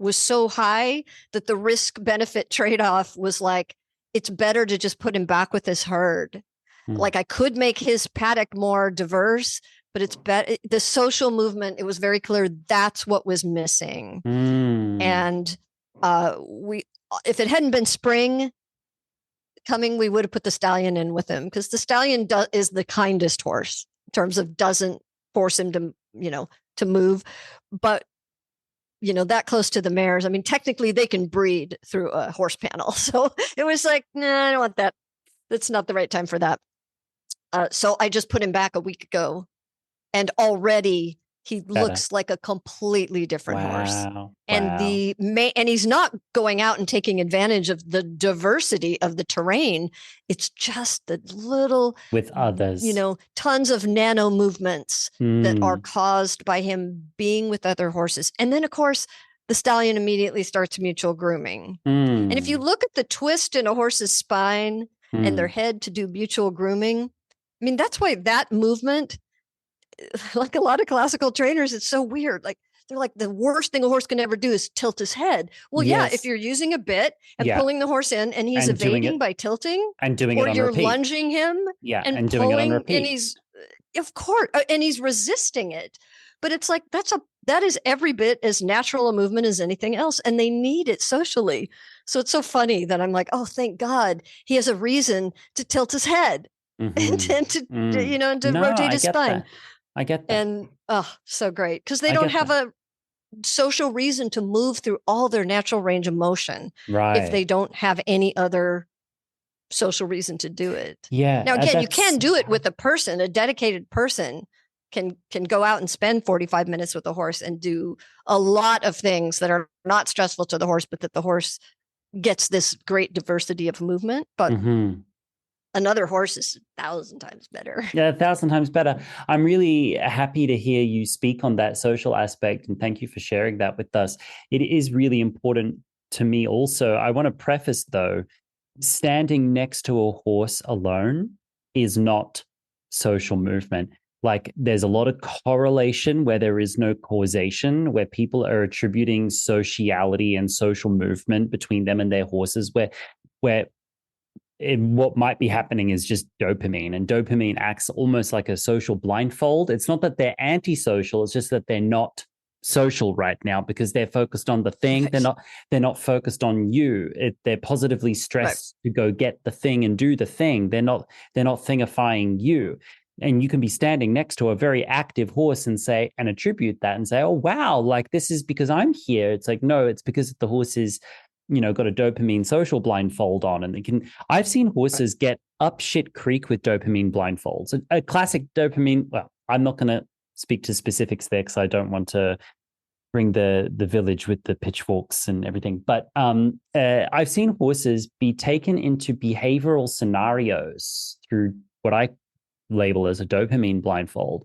was so high that the risk benefit trade-off was like, it's better to just put him back with his herd. Like, I could make his paddock more diverse, but it's better. The social movement, it was very clear that's what was missing. And if it hadn't been spring coming, we would have put the stallion in with him, because the stallion is the kindest horse in terms of doesn't force him to, to move. But, that close to the mares, I mean, technically they can breed through a horse panel. So it was like, nah, I don't want that. That's not the right time for that. So I just put him back a week ago, and already he looks like a completely different horse. And and he's not going out and taking advantage of the diversity of the terrain. It's just the little with others, tons of nano movements that are caused by him being with other horses. And then of course the stallion immediately starts mutual grooming. And if you look at the twist in a horse's spine and their head to do mutual grooming, I mean, that's why that movement, like a lot of classical trainers, it's so weird. Like they're like, the worst thing a horse can ever do is tilt his head. Well, yeah, if you're using a bit and pulling the horse in and he's evading by tilting and doing it on repeat. Or you're lunging him and doing pulling, it on repeat. And he's, of course, and he's resisting it. But it's like, that is every bit as natural a movement as anything else. And they need it socially. So it's so funny that I'm like, oh, thank God he has a reason to tilt his head and to rotate his spine. I get that. And so great. Because they don't have a social reason to move through all their natural range of motion if they don't have any other social reason to do it. Yeah. Now, again, you can do it with a person. A dedicated person can go out and spend 45 minutes with a horse and do a lot of things that are not stressful to the horse, but that the horse gets this great diversity of movement. But another horse is 1,000 times better. Yeah, 1,000 times better. I'm really happy to hear you speak on that social aspect, and thank you for sharing that with us. It is really important to me also. I want to preface, though, standing next to a horse alone is not social movement. Like there's a lot of correlation where there is no causation, where people are attributing sociality and social movement between them and their horses, where what might be happening is just dopamine, and dopamine acts almost like a social blindfold. It's not that they're antisocial, it's just that they're not social right now because they're focused on the thing. Right. They're not focused on you. They're positively stressed to go get the thing and do the thing. They're not thingifying you. And you can be standing next to a very active horse and attribute that and say, oh, wow, like this is because I'm here. It's like, no, it's because the horse is, got a dopamine social blindfold on. And I've seen horses get up shit creek with dopamine blindfolds. A classic dopamine, well, I'm not going to speak to specifics there because I don't want to bring the village with the pitchforks and everything. But I've seen horses be taken into behavioral scenarios through what I label as a dopamine blindfold.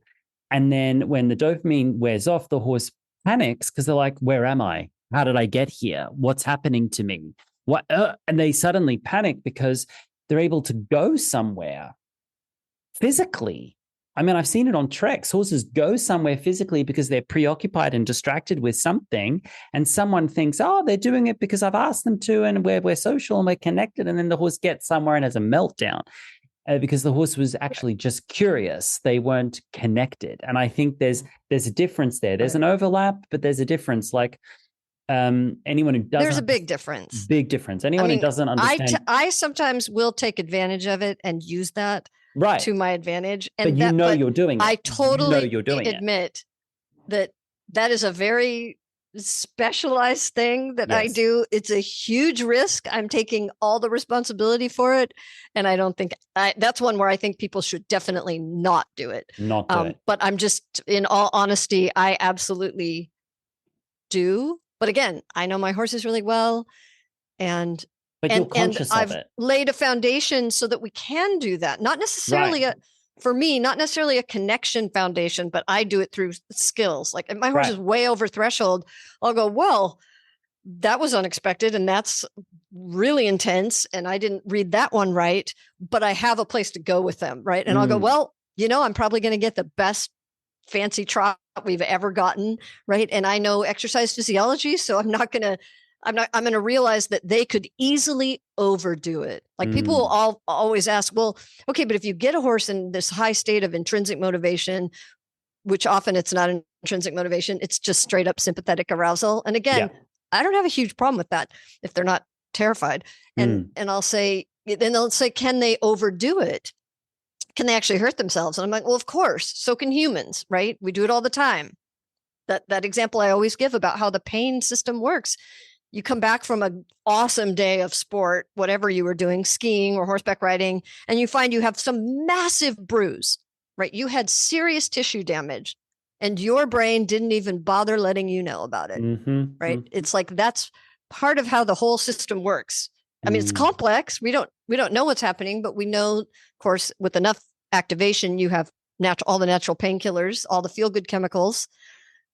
And then when the dopamine wears off, the horse panics because they're like, where am I? How did I get here? What's happening to me? What? And they suddenly panic because they're able to go somewhere physically. I mean, I've seen it on treks. Horses go somewhere physically because they're preoccupied and distracted with something. And someone thinks, oh, they're doing it because I've asked them to, and we're social and we're connected. And then the horse gets somewhere and has a meltdown. Because the horse was actually just curious. They weren't connected. And I think there's a difference there. There's an overlap, but there's a difference. Like anyone who doesn't... There's a big difference. Big difference. Anyone who doesn't understand... I sometimes will take advantage of it and use that to my advantage. And but you're doing it. I totally admit that is a very specialized thing that I do. It's a huge risk. I'm taking all the responsibility for it. And I don't think that's one where I think people should definitely not do it. Not do it. But I'm just, in all honesty, I absolutely do. But again, I know my horses really well. But you're conscious I've of it. laid a foundation so that we can do that. Not necessarily for me, not necessarily a connection foundation, but I do it through skills. Like if my horse is way over threshold, I'll go, well, that was unexpected. And that's really intense. And I didn't read that one right, but I have a place to go with them. Right. And I'll go, well, I'm probably going to get the best fancy trot we've ever gotten. Right. And I know exercise physiology, so I'm going to realize that they could easily overdo it. Like people will always ask, well, okay, but if you get a horse in this high state of intrinsic motivation, which often it's not intrinsic motivation, it's just straight up sympathetic arousal. And again, I don't have a huge problem with that if they're not terrified. And I'll say, then they'll say, can they overdo it? Can they actually hurt themselves? And I'm like, well, of course. So can humans, right? We do it all the time. That example I always give about how the pain system works. You come back from an awesome day of sport, whatever you were doing, skiing or horseback riding, and you find you have some massive bruise, right? You had serious tissue damage. and your brain didn't even bother letting you know about it. Right? It's like that's part of how the whole system works. I mean, it's complex. We don't know what's happening, but we know, of course, with enough activation, you have all the natural painkillers, all the feel-good chemicals,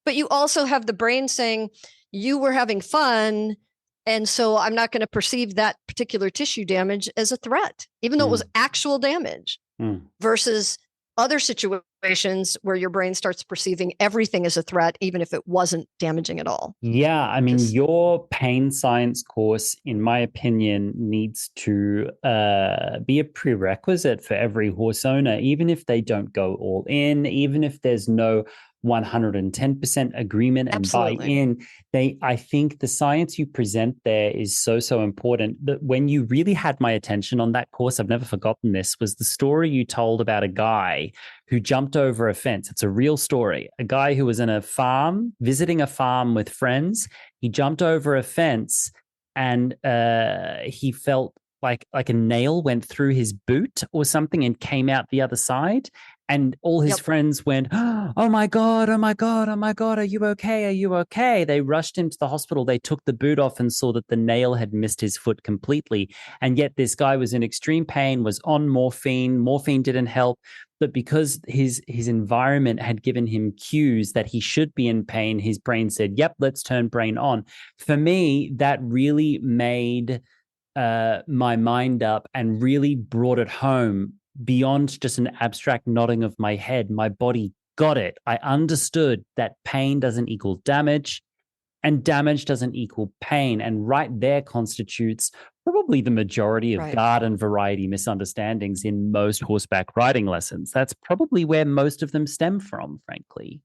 but you also have the brain saying you were having fun, and so I'm not going to perceive that particular tissue damage as a threat, even though it was actual damage, versus other situations where your brain starts perceiving everything as a threat, even if it wasn't damaging at all. Yeah, I mean, your pain science course, in my opinion, needs to be a prerequisite for every horse owner, even if they don't go all in, even if there's no 110% agreement and buy-in. I think the science you present there is so important. That when you really had my attention on that course, I've never forgotten this, was the story you told about a guy who jumped over a fence. It's a real story. A guy who was in a farm, visiting a farm with friends. He jumped over a fence and he felt like a nail went through his boot or something and came out the other side. And all his friends went, oh my God, oh my God, oh my God, are you okay? Are you okay? They rushed him to the hospital. They took the boot off and saw that the nail had missed his foot completely. And yet this guy was in extreme pain, was on morphine. Morphine didn't help. But because his environment had given him cues that he should be in pain, his brain said, yep, let's turn brain on. For me, that really made my mind up and really brought it home beyond just an abstract nodding of my head. My body got it. I understood that pain doesn't equal damage and damage doesn't equal pain. And right there constitutes probably the majority of garden variety misunderstandings in most horseback riding lessons. That's probably where most of them stem from, frankly.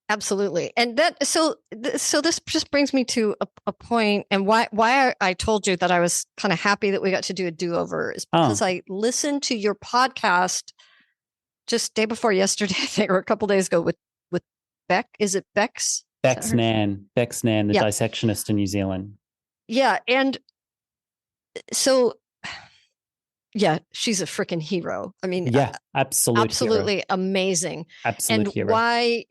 Absolutely. And so this just brings me to a point, and why I told you that I was kind of happy that we got to do a do-over is because I listened to your podcast just day before yesterday, I think, or a couple days ago with Beck. Is it Beck's? Bex Nan, the dissectionist in New Zealand. Yeah. And so, yeah, she's a freaking hero. I mean, absolutely hero. Amazing. Absolute and hero. Why,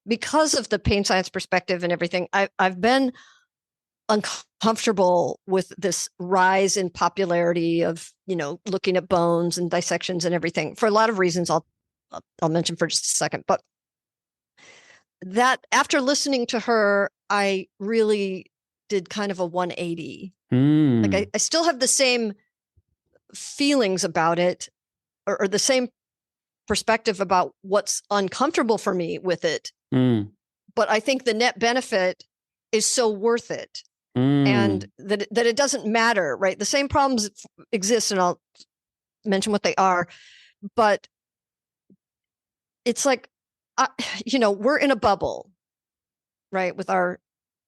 because of the pain science perspective and everything, I've been uncomfortable with this rise in popularity of, looking at bones and dissections and everything for a lot of reasons I'll mention for just a second. But that after listening to her, I really did kind of a 180. Like I still have the same feelings about it or the same perspective about what's uncomfortable for me with it. But I think the net benefit is so worth it. And that it doesn't matter, right? The same problems exist, and I'll mention what they are, but it's like, we're in a bubble, right? With our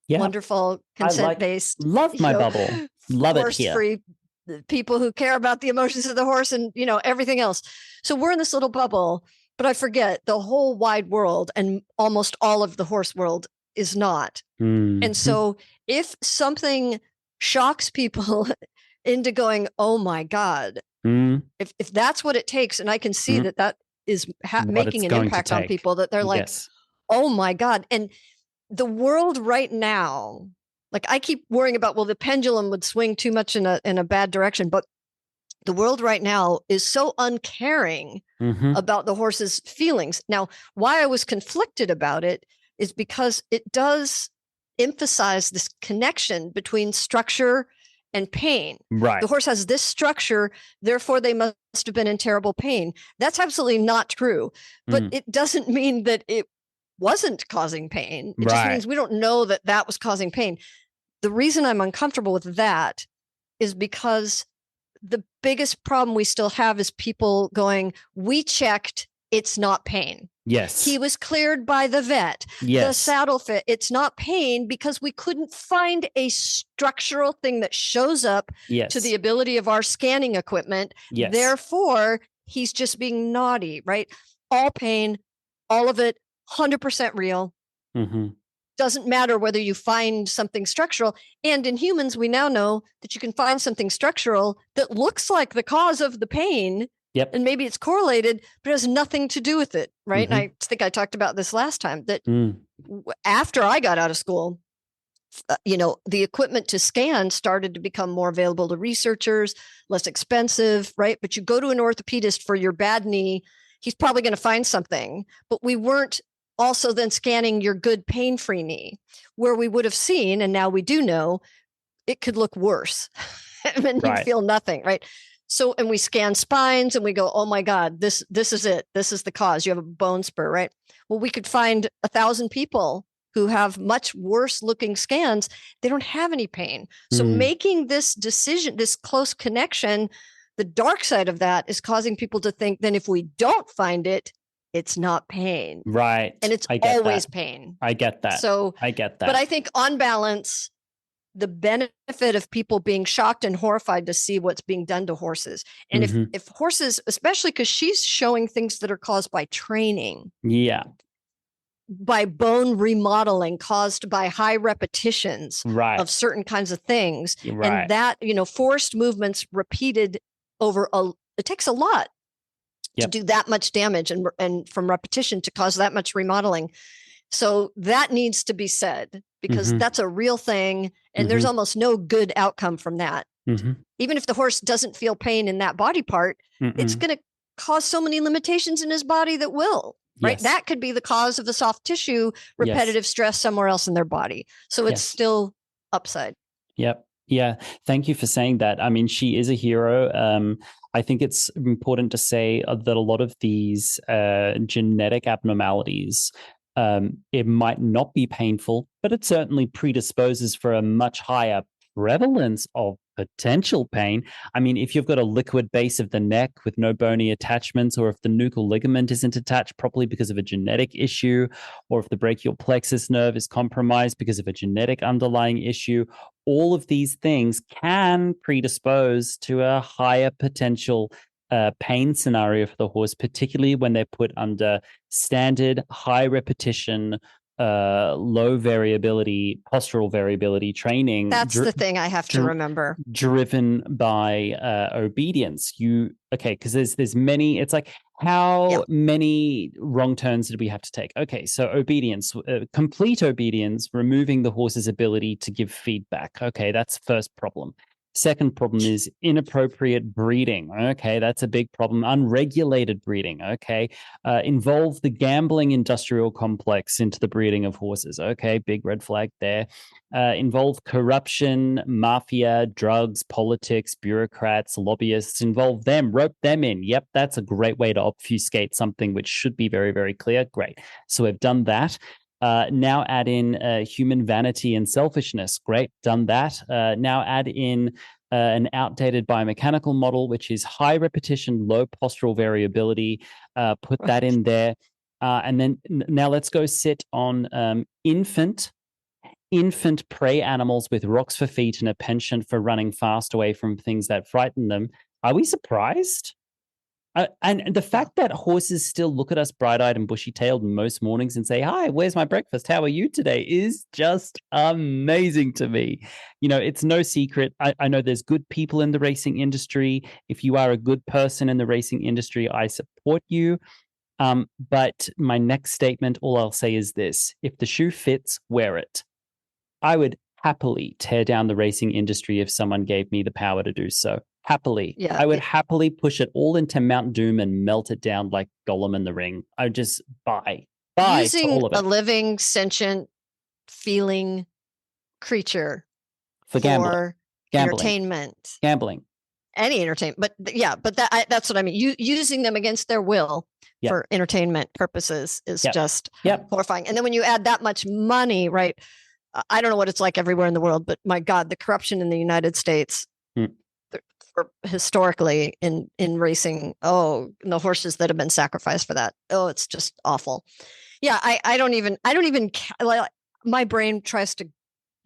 wonderful consent-based, love my bubble, love it here. Horse-free people who care about the emotions of the horse and, everything else. So we're in this little bubble, but I forget the whole wide world and almost all of the horse world is not. And so if something shocks people into going, oh my God, if that's what it takes, and I can see that is making an impact on people, that they're like, oh my God. And the world right now, like I keep worrying about, well, the pendulum would swing too much in a bad direction, but the world right now is so uncaring about the horse's feelings. Now, why I was conflicted about it is because it does emphasize this connection between structure and pain. Right. The horse has this structure, therefore they must have been in terrible pain. That's absolutely not true. But it doesn't mean that it wasn't causing pain. It just means we don't know that was causing pain. The reason I'm uncomfortable with that is because the biggest problem we still have is people going, we checked, it's not pain. Yes. He was cleared by the vet. Yes. The saddle fit. It's not pain because we couldn't find a structural thing that shows up to the ability of our scanning equipment. Yes. Therefore, he's just being naughty, right? All pain, all of it, 100% real. Doesn't matter whether you find something structural. And in humans, we now know that you can find something structural that looks like the cause of the pain Yep. And maybe it's correlated, but it has nothing to do with it, right? And I think I talked about this last time, that after I got out of school, the equipment to scan started to become more available to researchers, less expensive, right? But you go to an orthopedist for your bad knee, he's probably going to find something. But we weren't also then scanning your good pain-free knee, where we would have seen, and now we do know, it could look worse. And you feel nothing, right? So, and we scan spines and we go, oh my God, this is it. This is the cause. You have a bone spur, right? Well, we could find 1,000 people who have much worse looking scans. They don't have any pain. So making this decision, this close connection, the dark side of that is causing people to think then if we don't find it, it's not pain. Right. And it's always pain. I get that. So I get that. But I think on balance, the benefit of people being shocked and horrified to see what's being done to horses. And if horses, especially because she's showing things that are caused by training. Yeah. By bone remodeling caused by high repetitions of certain kinds of things. And that, forced movements repeated over it takes a lot to do that much damage and from repetition to cause that much remodeling. So that needs to be said, because that's a real thing. And there's almost no good outcome from that. Even if the horse doesn't feel pain in that body part, it's going to cause so many limitations in his body that will, right? That could be the cause of a soft tissue, repetitive stress somewhere else in their body. So it's still upside. Yep. Yeah. Thank you for saying that. I mean, she is a hero. I think it's important to say that a lot of these genetic abnormalities, it might not be painful, but it certainly predisposes for a much higher prevalence of potential pain. I mean, if you've got a liquid base of the neck with no bony attachments, or if the nuchal ligament isn't attached properly because of a genetic issue, or if the brachial plexus nerve is compromised because of a genetic underlying issue, all of these things can predispose to a higher potential pain scenario for the horse, particularly when they're put under standard high repetition, low variability, postural variability training. That's the thing I have to remember. Driven by obedience. Because there's many. It's like, how many wrong turns did we have to take? Okay, so obedience, complete obedience, removing the horse's ability to give feedback. Okay, that's first problem. Second problem is inappropriate breeding. Okay, that's a big problem. Unregulated breeding. Okay, involve the gambling industrial complex into the breeding of horses. Okay, big red flag there. Involve corruption, mafia, drugs, politics, bureaucrats, lobbyists. Involve them, rope them in. Yep, that's a great way to obfuscate something which should be very, very clear. Great. So we've done that. Now add in human vanity and selfishness. Great, done that. Now add in an outdated biomechanical model, which is high repetition, low postural variability. Put that in there. And then now let's go sit on infant prey animals with rocks for feet and a penchant for running fast away from things that frighten them. Are we surprised? And the fact that horses still look at us bright-eyed and bushy-tailed most mornings and say, "Hi, where's my breakfast? How are you today?" is just amazing to me. It's no secret. I know there's good people in the racing industry. If you are a good person in the racing industry, I support you. But my next statement, all I'll say is this: if the shoe fits, wear it. I would happily tear down the racing industry if someone gave me the power to do so. Happily. Yeah, I would happily push it all into Mount Doom and melt it down like Gollum in the Ring. I would just buy using to all of it. A living, sentient, feeling creature for gambling. Entertainment. Gambling. Any entertainment. But that's what I mean. Using them against their will for entertainment purposes is just horrifying. And then when you add that much money, right? I don't know what it's like everywhere in the world, but my God, the corruption in the United States historically in racing, the horses that have been sacrificed for that. It's just awful. Yeah. I don't even, my brain tries to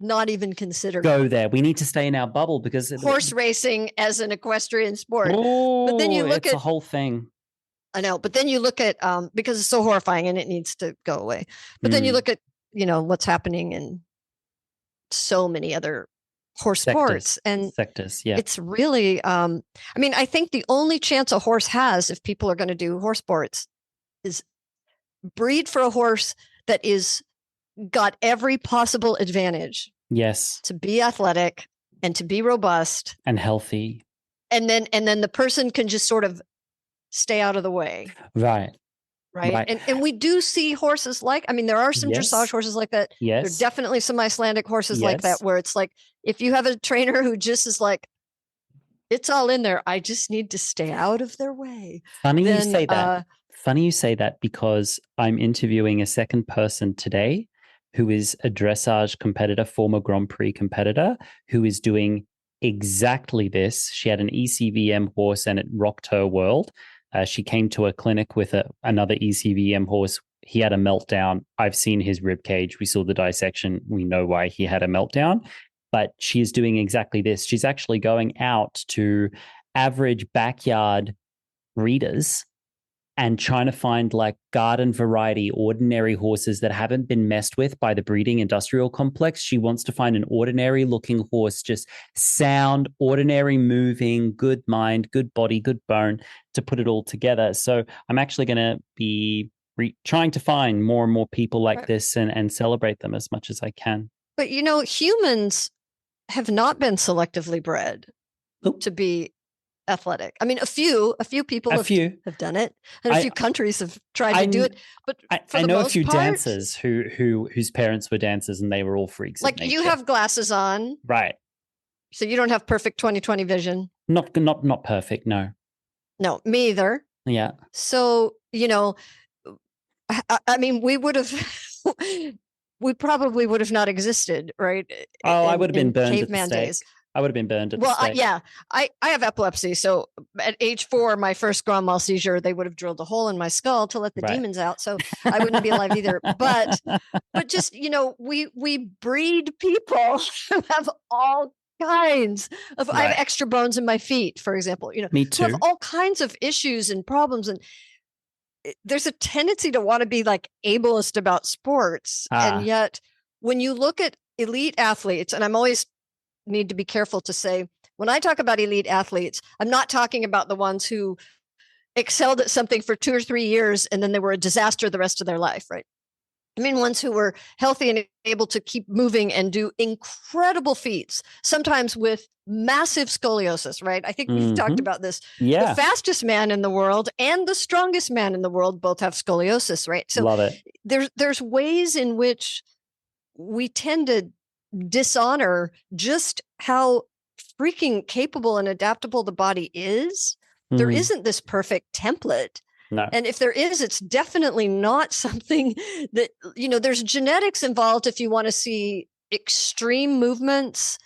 not even consider go there. We need to stay in our bubble because horse racing as an equestrian sport. But then you look at the whole thing. I know, but then you look at, because it's so horrifying and it needs to go away. But then you look at, what's happening in so many other horse Sectors. sports. And Sectors, yeah. it's really, I mean, I think the only chance a horse has if people are going to do horse sports is breed for a horse that is got every possible advantage. Yes. To be athletic and to be robust and healthy. And then the person can just sort of stay out of the way. Right. And we do see horses like, I mean, there are some dressage horses like that. Yes. There are definitely some Icelandic horses like that, where it's like, if you have a trainer who just is like, it's all in there, I just need to stay out of their way. Funny you say that. Funny you say that, because I'm interviewing a second person today who is a dressage competitor, former Grand Prix competitor, who is doing exactly this. She had an ECVM horse and it rocked her world. She came to a clinic with another ECVM horse. He had a meltdown. I've seen his rib cage. We saw the dissection. We know why he had a meltdown. But she is doing exactly this. She's actually going out to average backyard breeders and trying to find like garden variety, ordinary horses that haven't been messed with by the breeding industrial complex. She wants to find an ordinary looking horse, just sound, ordinary moving, good mind, good body, good bone, to put it all together. So I'm actually going to be trying to find more and more people like this and celebrate them as much as I can. But, you know, humans have not been selectively bred to be athletic. I mean, a few people have done it, and a few countries have tried to do it. But I know a few dancers whose parents were dancers, and they were all freaks. Like, you have glasses on, right? So you don't have perfect 20/20 vision. Not perfect. No, me either. Yeah. So, you know, I mean, we probably would have not existed, right? Oh, I would have been burned caveman at the stake. days. I would have been burned at the stake. I have epilepsy. So at age 4, my first grand mal seizure, they would have drilled a hole in my skull to let the demons out. So I wouldn't be alive either. But just, you know, we breed people who have all kinds of, I have extra bones in my feet, for example, you know, me too. Who have all kinds of issues and problems. And there's a tendency to want to be like ableist about sports. And yet when you look at elite athletes, and I'm always need to be careful to say, when I talk about elite athletes, I'm not talking about the ones who excelled at something for 2 or 3 years and then they were a disaster the rest of their life, right? I mean, ones who were healthy and able to keep moving and do incredible feats, sometimes with massive scoliosis, right? I think we've talked about this. Yeah. The fastest man in the world and the strongest man in the world both have scoliosis, right? So love it. There's ways in which we tend to dishonor just how freaking capable and adaptable the body is. There isn't this perfect template. No. And if there is, it's definitely not something that, you know, there's genetics involved if you want to see extreme movements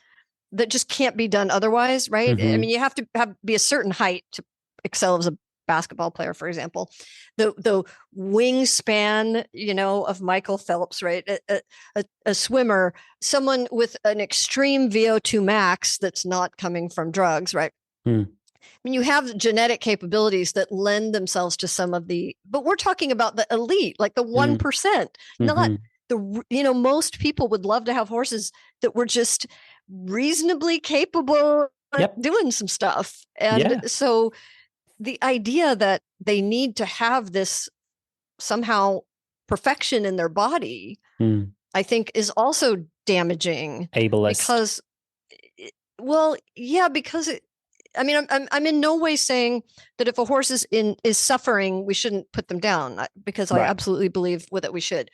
that just can't be done otherwise, right? I mean, you have to be a certain height to excel as a basketball player, for example. The wingspan, you know, of Michael Phelps, right? A swimmer, someone with an extreme VO2 max that's not coming from drugs, right? I mean, you have genetic capabilities that lend themselves to some of but we're talking about the elite, like the 1%, not you know, most people would love to have horses that were just reasonably capable of doing some stuff. And so the idea that they need to have this somehow perfection in their body, I think is also damaging. Ableist. Because, because I mean, I'm in no way saying that if a horse is suffering, we shouldn't put them down, because I absolutely believe that we should.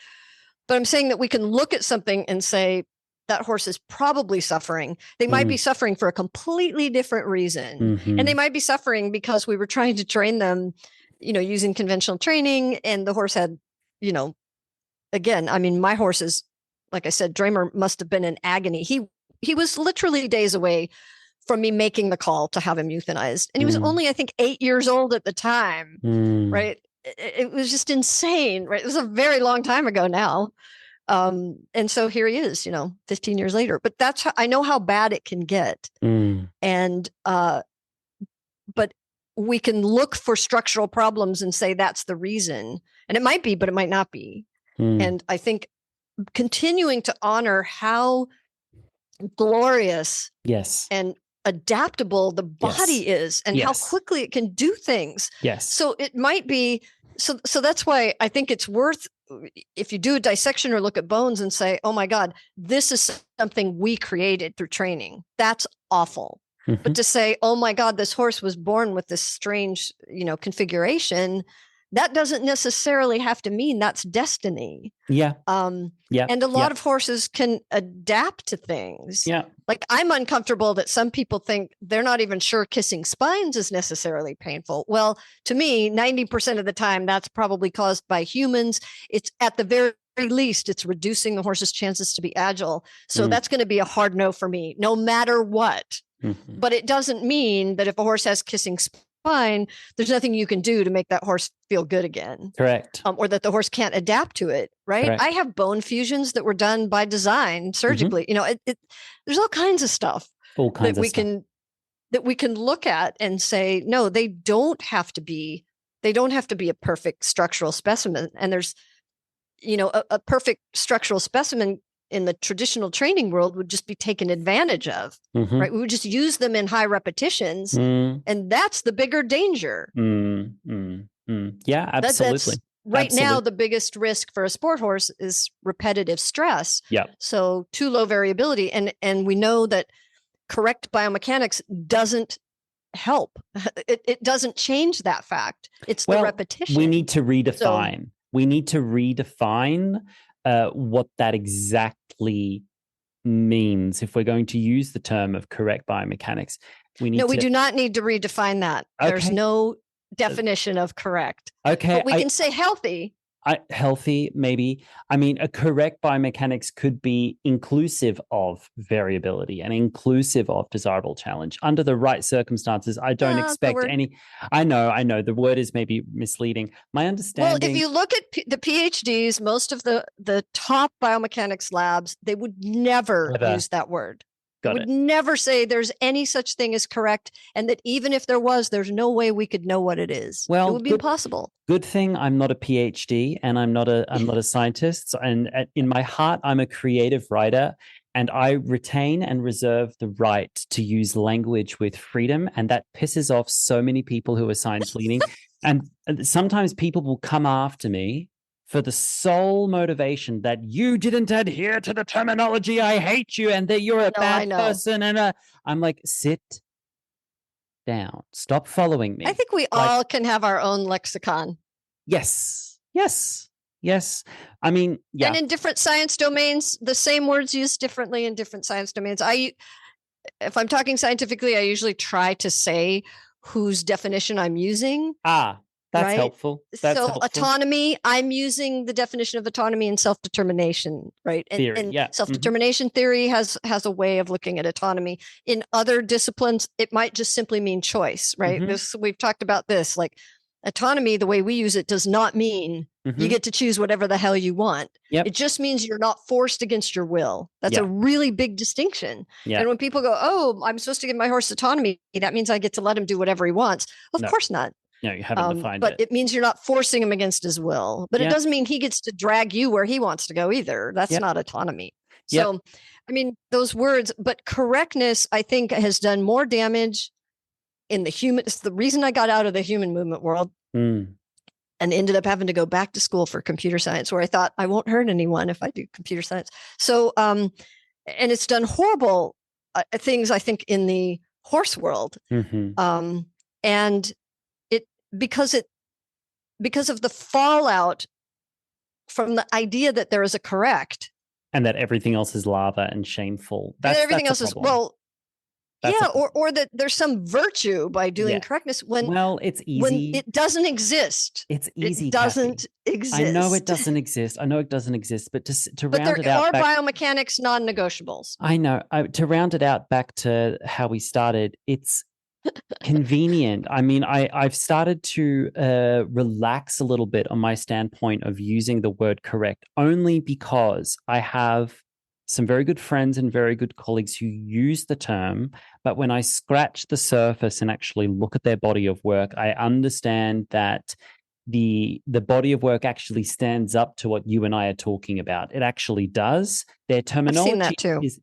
But I'm saying that we can look at something and say that horse is probably suffering. They might be suffering for a completely different reason. And they might be suffering because we were trying to train them, you know, using conventional training, and the horse had, you know, again, I mean, my horse is, like I said, Dramer must have been in agony. He was literally days away from me making the call to have him euthanized. And he was only, I think, 8 years old at the time, right? It was just insane, right? It was a very long time ago now. And so here he is, you know, 15 years later. But that's how I know how bad it can get. And, but we can look for structural problems and say that's the reason. And it might be, but it might not be. And I think continuing to honor how glorious Yes. and adaptable the body is, and how quickly it can do things. Yes. So it might be, so that's why I think it's worth, if you do a dissection or look at bones and say, oh my God, this is something we created through training. That's awful. Mm-hmm. But to say, oh my God, this horse was born with this strange, configuration, that doesn't necessarily have to mean that's destiny. Yeah. And a lot of horses can adapt to things. Yeah. Like, I'm uncomfortable that some people think they're not even sure kissing spines is necessarily painful. Well, to me, 90% of the time, that's probably caused by humans. It's at the very least, it's reducing the horse's chances to be agile. So that's going to be a hard no for me, no matter what. Mm-hmm. But it doesn't mean that if a horse has kissing spine, there's nothing you can do to make that horse feel good again. Correct. Or that the horse can't adapt to it, right? Correct. I have bone fusions that were done by design surgically. There's all kinds of stuff that we can look at and say, no, they don't have to be a perfect structural specimen. And there's, a perfect structural specimen in the traditional training world would just be taken advantage of, right? We would just use them in high repetitions, and that's the bigger danger. Yeah, absolutely. Right now, the biggest risk for a sport horse is repetitive stress. Yeah. So too low variability, and we know that correct biomechanics doesn't help. It doesn't change that fact. It's the repetition. We need to redefine. What that exactly means. If we're going to use the term of correct biomechanics, we do not need to redefine that. Okay. There's no definition of correct. Okay. But we can say healthy. Healthy, maybe. I mean, a correct biomechanics could be inclusive of variability and inclusive of desirable challenge under the right circumstances. I don't expect any. I know. The word is maybe misleading. My understanding. Well, if you look at the PhDs, most of the top biomechanics labs, they would never use that word. Would never say there's any such thing as correct, and that even if there was, there's no way we could know what it is. Well, it would be impossible. Good thing I'm not a PhD and I'm not a scientist. And in my heart, I'm a creative writer, and I retain and reserve the right to use language with freedom. And that pisses off so many people who are science leaning. And sometimes people will come after me for the sole motivation that you didn't adhere to the terminology. I hate you, and that you're a bad person. And I'm like, sit down. Stop following me. I think we all can have our own lexicon. Yes. I mean, yeah. And in different science domains, the same words used differently in different science domains. If I'm talking scientifically, I usually try to say whose definition I'm using. That's helpful. Autonomy, I'm using the definition of autonomy and self-determination, right? And self-determination theory has a way of looking at autonomy. In other disciplines, it might just simply mean choice, right? We've talked about this, like autonomy, the way we use it does not mean you get to choose whatever the hell you want. It just means you're not forced against your will. That's a really big distinction. And when people go, oh, I'm supposed to give my horse autonomy, that means I get to let him do whatever he wants. Of course not. No, you haven't defined but it means you're not forcing him against his will. But it doesn't mean he gets to drag you where he wants to go either. That's not autonomy. So, I mean, those words, but correctness, I think, has done more damage in the human. It's the reason I got out of the human movement world and ended up having to go back to school for computer science, where I thought I won't hurt anyone if I do computer science. So, and it's done horrible things, I think, in the horse world. And because of the fallout from the idea that there is a correct and that everything else is lava and shameful. Or that there's some virtue by doing correctness when it's easy. When it doesn't exist. It's easy. It doesn't exist. I know it doesn't exist. But to round it out, there are biomechanics non-negotiables. I know. To round it out back to how we started, it's convenient. I mean, I've started to relax a little bit on my standpoint of using the word correct, only because I have some very good friends and very good colleagues who use the term, but when I scratch the surface and actually look at their body of work, I understand that the body of work actually stands up to what you and I are talking about. It actually does. Their terminology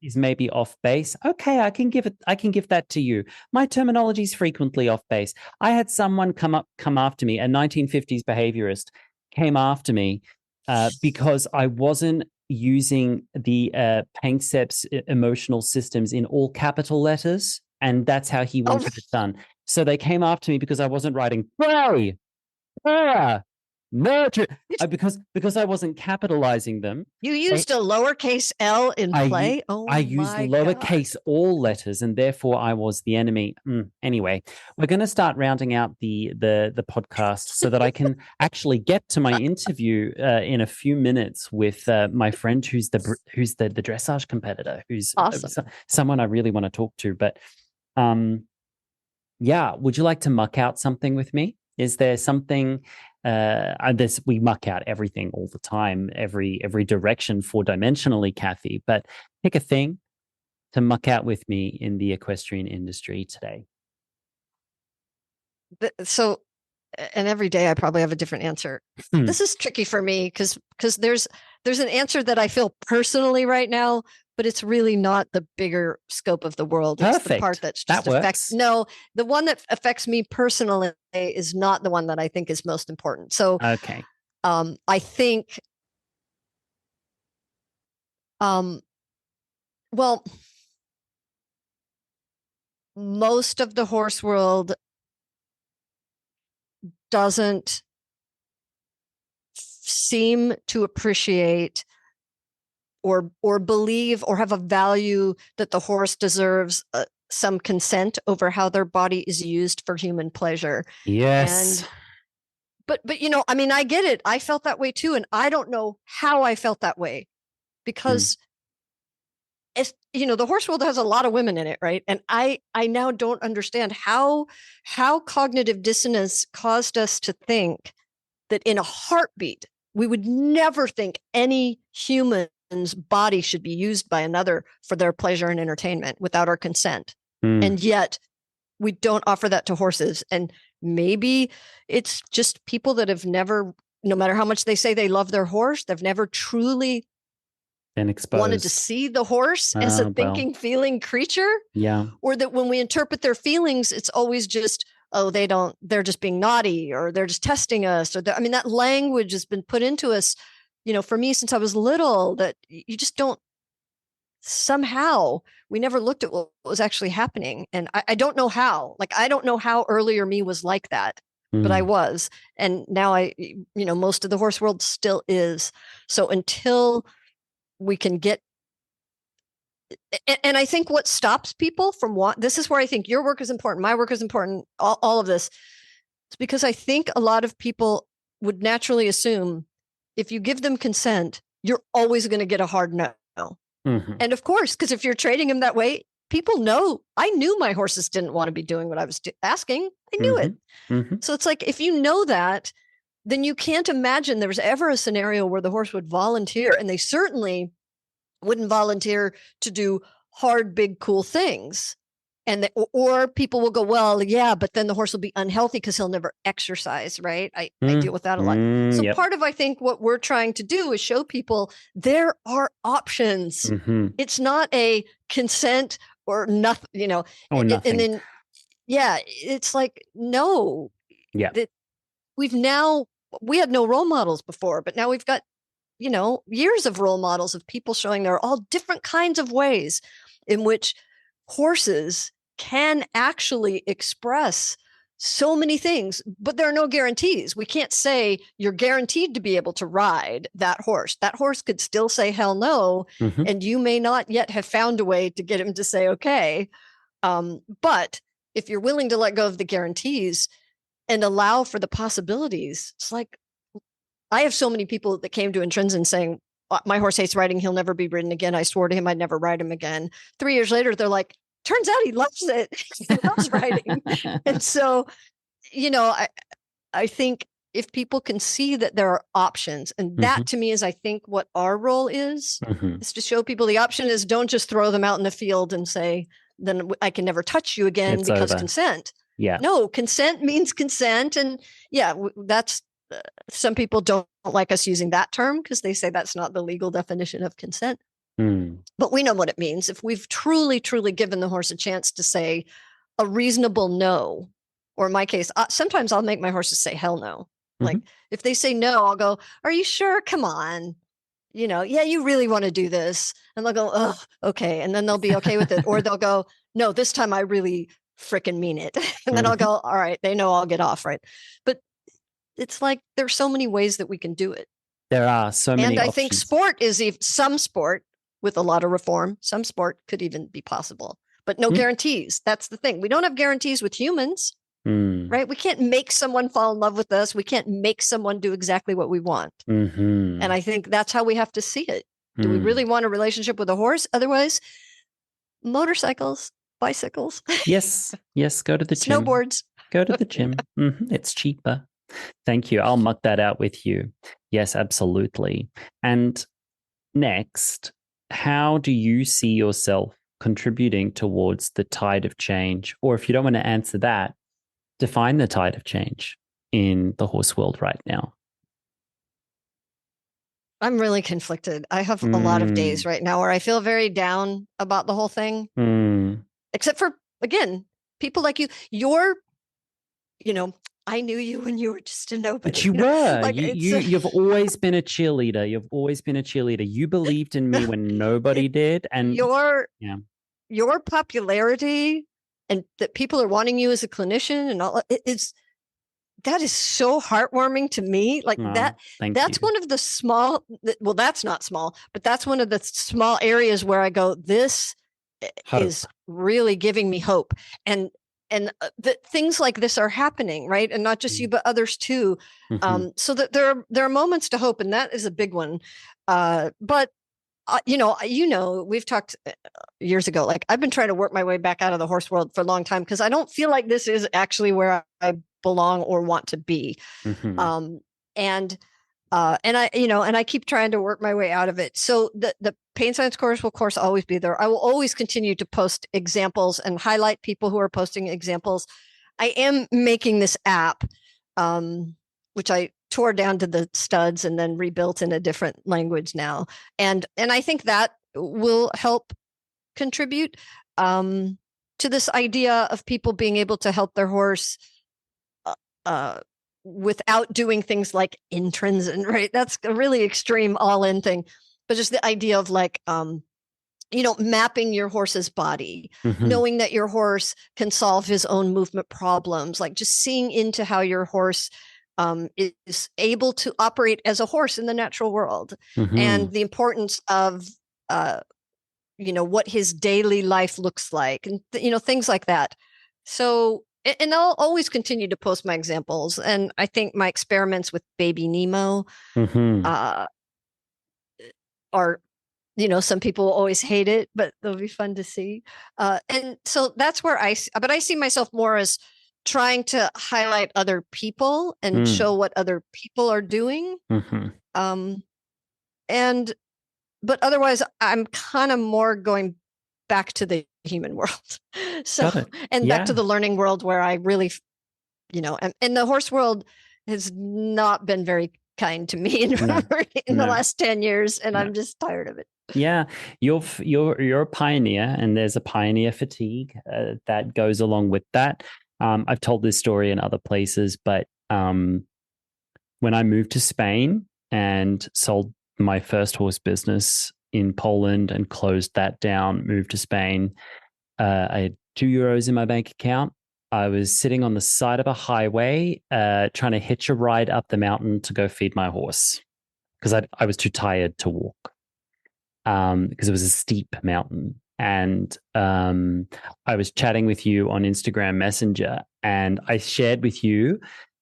is maybe off base. Okay, I can give that to you. My terminology is frequently off base. I had someone come after me, a 1950s behaviorist came after me because I wasn't using the Panksepp's emotional systems in all capital letters, and that's how he wanted it done. So they came after me because I wasn't writing pray, nurture, because I wasn't capitalizing them. You used a lowercase L in play? I used lowercase all letters, and therefore I was the enemy. Anyway, we're going to start rounding out the podcast so that I can actually get to my interview in a few minutes with my friend who's the dressage competitor, who's awesome. Someone I really want to talk to. But yeah, would you like to muck out something with me? Is there something? We muck out everything all the time, every direction four-dimensionally, Kathy. But pick a thing to muck out with me in the equestrian industry today. So, and every day I probably have a different answer. This is tricky for me because there's an answer that I feel personally right now, but it's really not the bigger scope of the world. Perfect. It's the part that's just the one that affects me personally is not the one that I think is most important. So, okay. I think, well, most of the horse world doesn't seem to appreciate or believe or have a value that the horse deserves some consent over how their body is used for human pleasure. Yes. But I mean, I get it. I felt that way too. And I don't know how I felt that way because the horse world has a lot of women in it, right? And I now don't understand how cognitive dissonance caused us to think that in a heartbeat, we would never think any human's body should be used by another for their pleasure and entertainment without our consent. And yet we don't offer that to horses. And maybe it's just people that have never, no matter how much they say they love their horse, they've never truly been exposed, wanted to see the horse as a thinking, feeling creature. Yeah. Or that when we interpret their feelings, it's always just, they're just being naughty or they're just testing us. Or that language has been put into us, for me since I was little, that you just don't, somehow we never looked at what was actually happening. And I don't know how, I don't know how earlier me was like that, but I was. And now most of the horse world still is. So until we can get, and I think what stops people from this is where I think your work is important, my work is important, all of this. It's because I think a lot of people would naturally assume if you give them consent, you're always going to get a hard no. And of course, because if you're trading them that way, people know. I knew my horses didn't want to be doing what I was asking. I knew it. So it's like, if you know that, then you can't imagine there was ever a scenario where the horse would volunteer, and they certainly wouldn't volunteer to do hard, big, cool things. And or people will go, well, yeah, but then the horse will be unhealthy because he'll never exercise, right? I deal with that a lot. So part of, I think, what we're trying to do is show people there are options. It's not a consent or nothing, Or nothing. And then, it's like, no. Yeah. We had no role models before, but now we've got, years of role models of people showing there are all different kinds of ways in which horses can actually express so many things, but there are no guarantees. We can't say you're guaranteed to be able to ride that horse. That horse could still say hell no, and you may not yet have found a way to get him to say okay. But if you're willing to let go of the guarantees and allow for the possibilities, it's like, I have so many people that came to Intrinsic saying, my horse hates riding, he'll never be ridden again. I swore to him I'd never ride him again. 3 years later, they're like, turns out he loves it. He loves riding. And so, I think if people can see that there are options, and that to me is, I think, what our role is to show people the option is, don't just throw them out in the field and say, then I can never touch you again because consent. Yeah. No, consent means consent. And that's some people don't like us using that term because they say that's not the legal definition of consent. But we know what it means. If we've truly, truly given the horse a chance to say a reasonable no, or in my case, sometimes I'll make my horses say hell no. Like if they say no, I'll go, are you sure? Come on. Yeah, you really want to do this. And they'll go, oh, okay. And then they'll be okay with it. Or they'll go, no, this time I really freaking mean it. And then I'll go, all right, they know I'll get off, right? But it's like there's so many ways that we can do it. There are so many And I options. think sport is some sport with a lot of reform. Some sport could even be possible, but no guarantees. That's the thing. We don't have guarantees with humans, right? We can't make someone fall in love with us. We can't make someone do exactly what we want. And I think that's how we have to see it. Do we really want a relationship with a horse? Otherwise, motorcycles, bicycles. Yes. Go to the gym. Snowboards. Go to the gym. It's cheaper. Thank you. I'll muck that out with you. Yes, absolutely. And next, how do you see yourself contributing towards the tide of change? Or if you don't want to answer that, define the tide of change in the horse world right now. I'm really conflicted. I have a lot of days right now where I feel very down about the whole thing. Except for, again, people like you. I knew you when you were just a nobody. But you were. Like you've always been a cheerleader. You've always been a cheerleader. You believed in me when nobody did. And your popularity and that people are wanting you as a clinician and all that is so heartwarming to me. Like that's one of the small, well, that's not small, but that's one of the small areas where I go, this is really giving me hope. And that things like this are happening, right? And not just you, but others too. So that there are moments to hope, and that is a big one. But we've talked years ago. Like I've been trying to work my way back out of the horse world for a long time because I don't feel like this is actually where I belong or want to be. And I keep trying to work my way out of it. So the pain science course will, of course, always be there. I will always continue to post examples and highlight people who are posting examples. I am making this app, which I tore down to the studs and then rebuilt in a different language now. And I think that will help contribute to this idea of people being able to help their horse without doing things like Intrinsic, right? That's a really extreme all-in thing. But just the idea of like, mapping your horse's body, knowing that your horse can solve his own movement problems, like just seeing into how your horse is able to operate as a horse in the natural world, and the importance of, what his daily life looks like, and things like that. So, and I'll always continue to post my examples, and I think my experiments with baby Nemo are, some people always hate it, but they'll be fun to see. And so that's where I see myself more as trying to highlight other people and show what other people are doing. But otherwise I'm kind of more going back to the human world. Back to the learning world where I really, and the horse world has not been very kind to me in the last 10 years. And I'm just tired of it. Yeah, you're a pioneer, and there's a pioneer fatigue that goes along with that. I've told this story in other places, but when I moved to Spain and sold my first horse business in Poland and closed that down, moved to Spain, I had €2 in my bank account. I was sitting on the side of a highway trying to hitch a ride up the mountain to go feed my horse because I was too tired to walk because it was a steep mountain. And I was chatting with you on Instagram Messenger, and I shared with you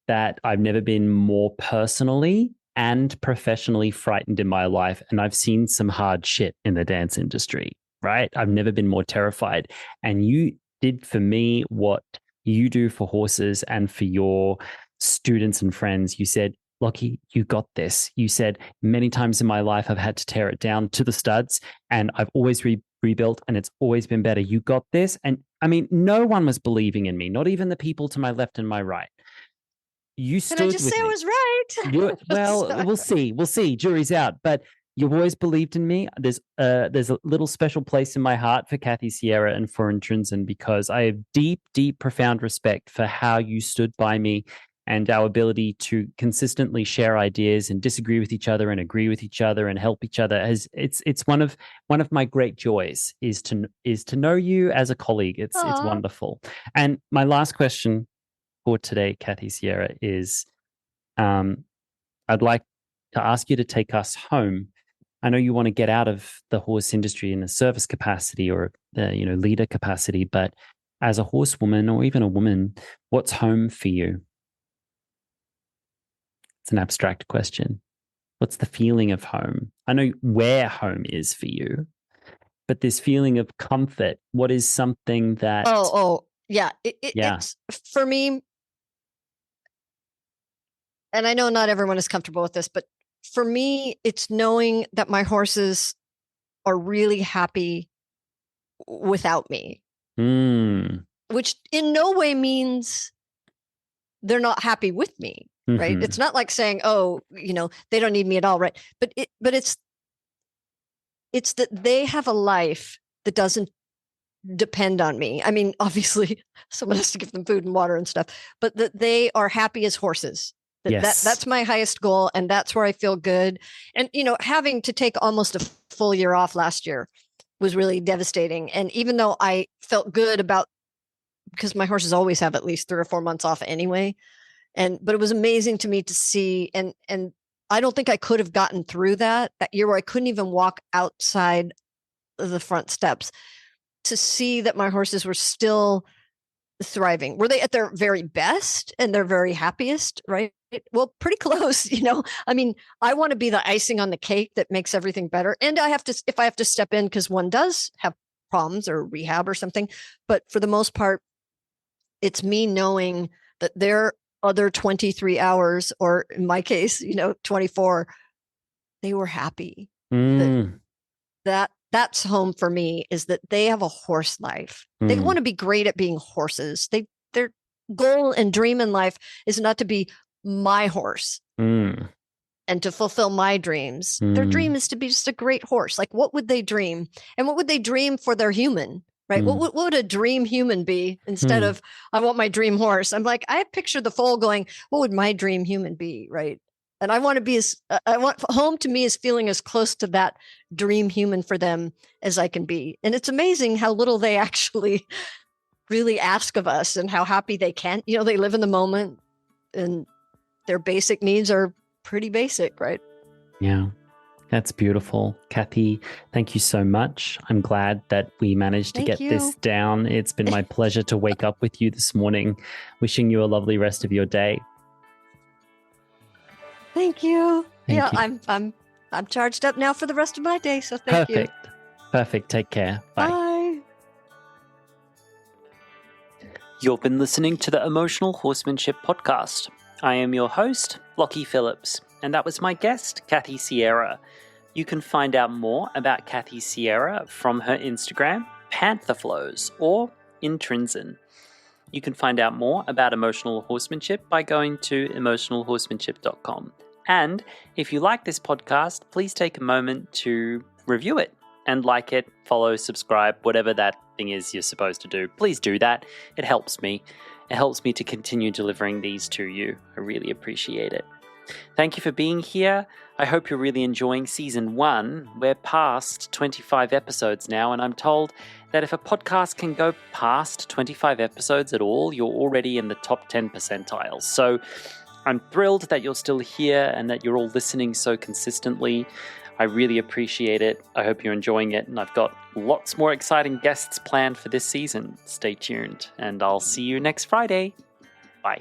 that I've never been more personally and professionally frightened in my life. And I've seen some hard shit in the dance industry, right? I've never been more terrified. And you did for me what you do for horses and for your students and friends. You said, Lockie, you got this. You said, many times in my life, I've had to tear it down to the studs, and I've always rebuilt, and it's always been better. You got this. And I mean, no one was believing in me, not even the people to my left and my right. you Can I stood just with say I me. was right? Well, So- we'll see. Jury's out, but you've always believed in me. There's a little special place in my heart for Kathy Sierra and for Intrinsic because I have deep, profound respect for how you stood by me and our ability to consistently share ideas and disagree with each other and agree with each other and help each other. As it's one of my great joys is to know you as a colleague. It's Aw. wonderful. And my last question for today, Kathy Sierra, is I'd like to ask you to take us home. I know you want to get out of the horse industry in a service capacity or leader capacity, but as a horsewoman or even a woman, what's home for you? It's an abstract question. What's the feeling of home? I know where home is for you, but this feeling of comfort, what is something that... Yeah. It's for me, and I know not everyone is comfortable with this, but for me, it's knowing that my horses are really happy without me, which in no way means they're not happy with me, right? It's not like saying, oh, they don't need me at all, right? But it's that they have a life that doesn't depend on me. I mean, obviously, someone has to give them food and water and stuff, but that they are happy as horses. That's my highest goal, and that's where I feel good. And having to take almost a full year off last year was really devastating. And even though I felt good about, because my horses always have at least 3 or 4 months off anyway, but it was amazing to me to see, and I don't think I could have gotten through that year where I couldn't even walk outside the front steps, to see that my horses were still thriving. Were they at their very best and their very happiest, right? Well, pretty close, I mean, I want to be the icing on the cake that makes everything better. And if I have to step in, because one does have problems or rehab or something, but for the most part, it's me knowing that their other 23 hours, or in my case, 24, they were happy. That's home for me, is that they have a horse life. They want to be great at being horses. Their goal and dream in life is not to be my horse and to fulfill my dreams. Their dream is to be just a great horse. Like, what would they dream? And what would they dream for their human, right? What would a dream human be instead of, I want my dream horse? I'm like, I picture the foal going, what would my dream human be, right? And I want to be I want home to me is feeling as close to that dream human for them as I can be. And it's amazing how little they actually really ask of us and how happy they can. They live in the moment and their basic needs are pretty basic, right? Yeah, that's beautiful. Kathy, thank you so much. I'm glad that we managed to get this down. It's been my pleasure to wake up with you this morning. Wishing you a lovely rest of your day. Thank you. Thank you. I'm charged up now for the rest of my day. So thank you. Perfect. Take care. Bye. Bye. You've been listening to the Emotional Horsemanship podcast. I am your host, Lockie Phillips, and that was my guest, Kathy Sierra. You can find out more about Kathy Sierra from her Instagram, Pantherflows, or Intrinsic. You can find out more about emotional horsemanship by going to emotionalhorsemanship.com. And if you like this podcast, please take a moment to review it and like it, follow, subscribe, whatever that thing is you're supposed to do. Please do that. It helps me. It helps me to continue delivering these to you. I really appreciate it. Thank you for being here. I hope you're really enjoying season 1. We're past 25 episodes now, and I'm told that if a podcast can go past 25 episodes at all, you're already in the top 10 percentiles. So I'm thrilled that you're still here and that you're all listening so consistently. I really appreciate it. I hope you're enjoying it, and I've got lots more exciting guests planned for this season. Stay tuned, and I'll see you next Friday. Bye.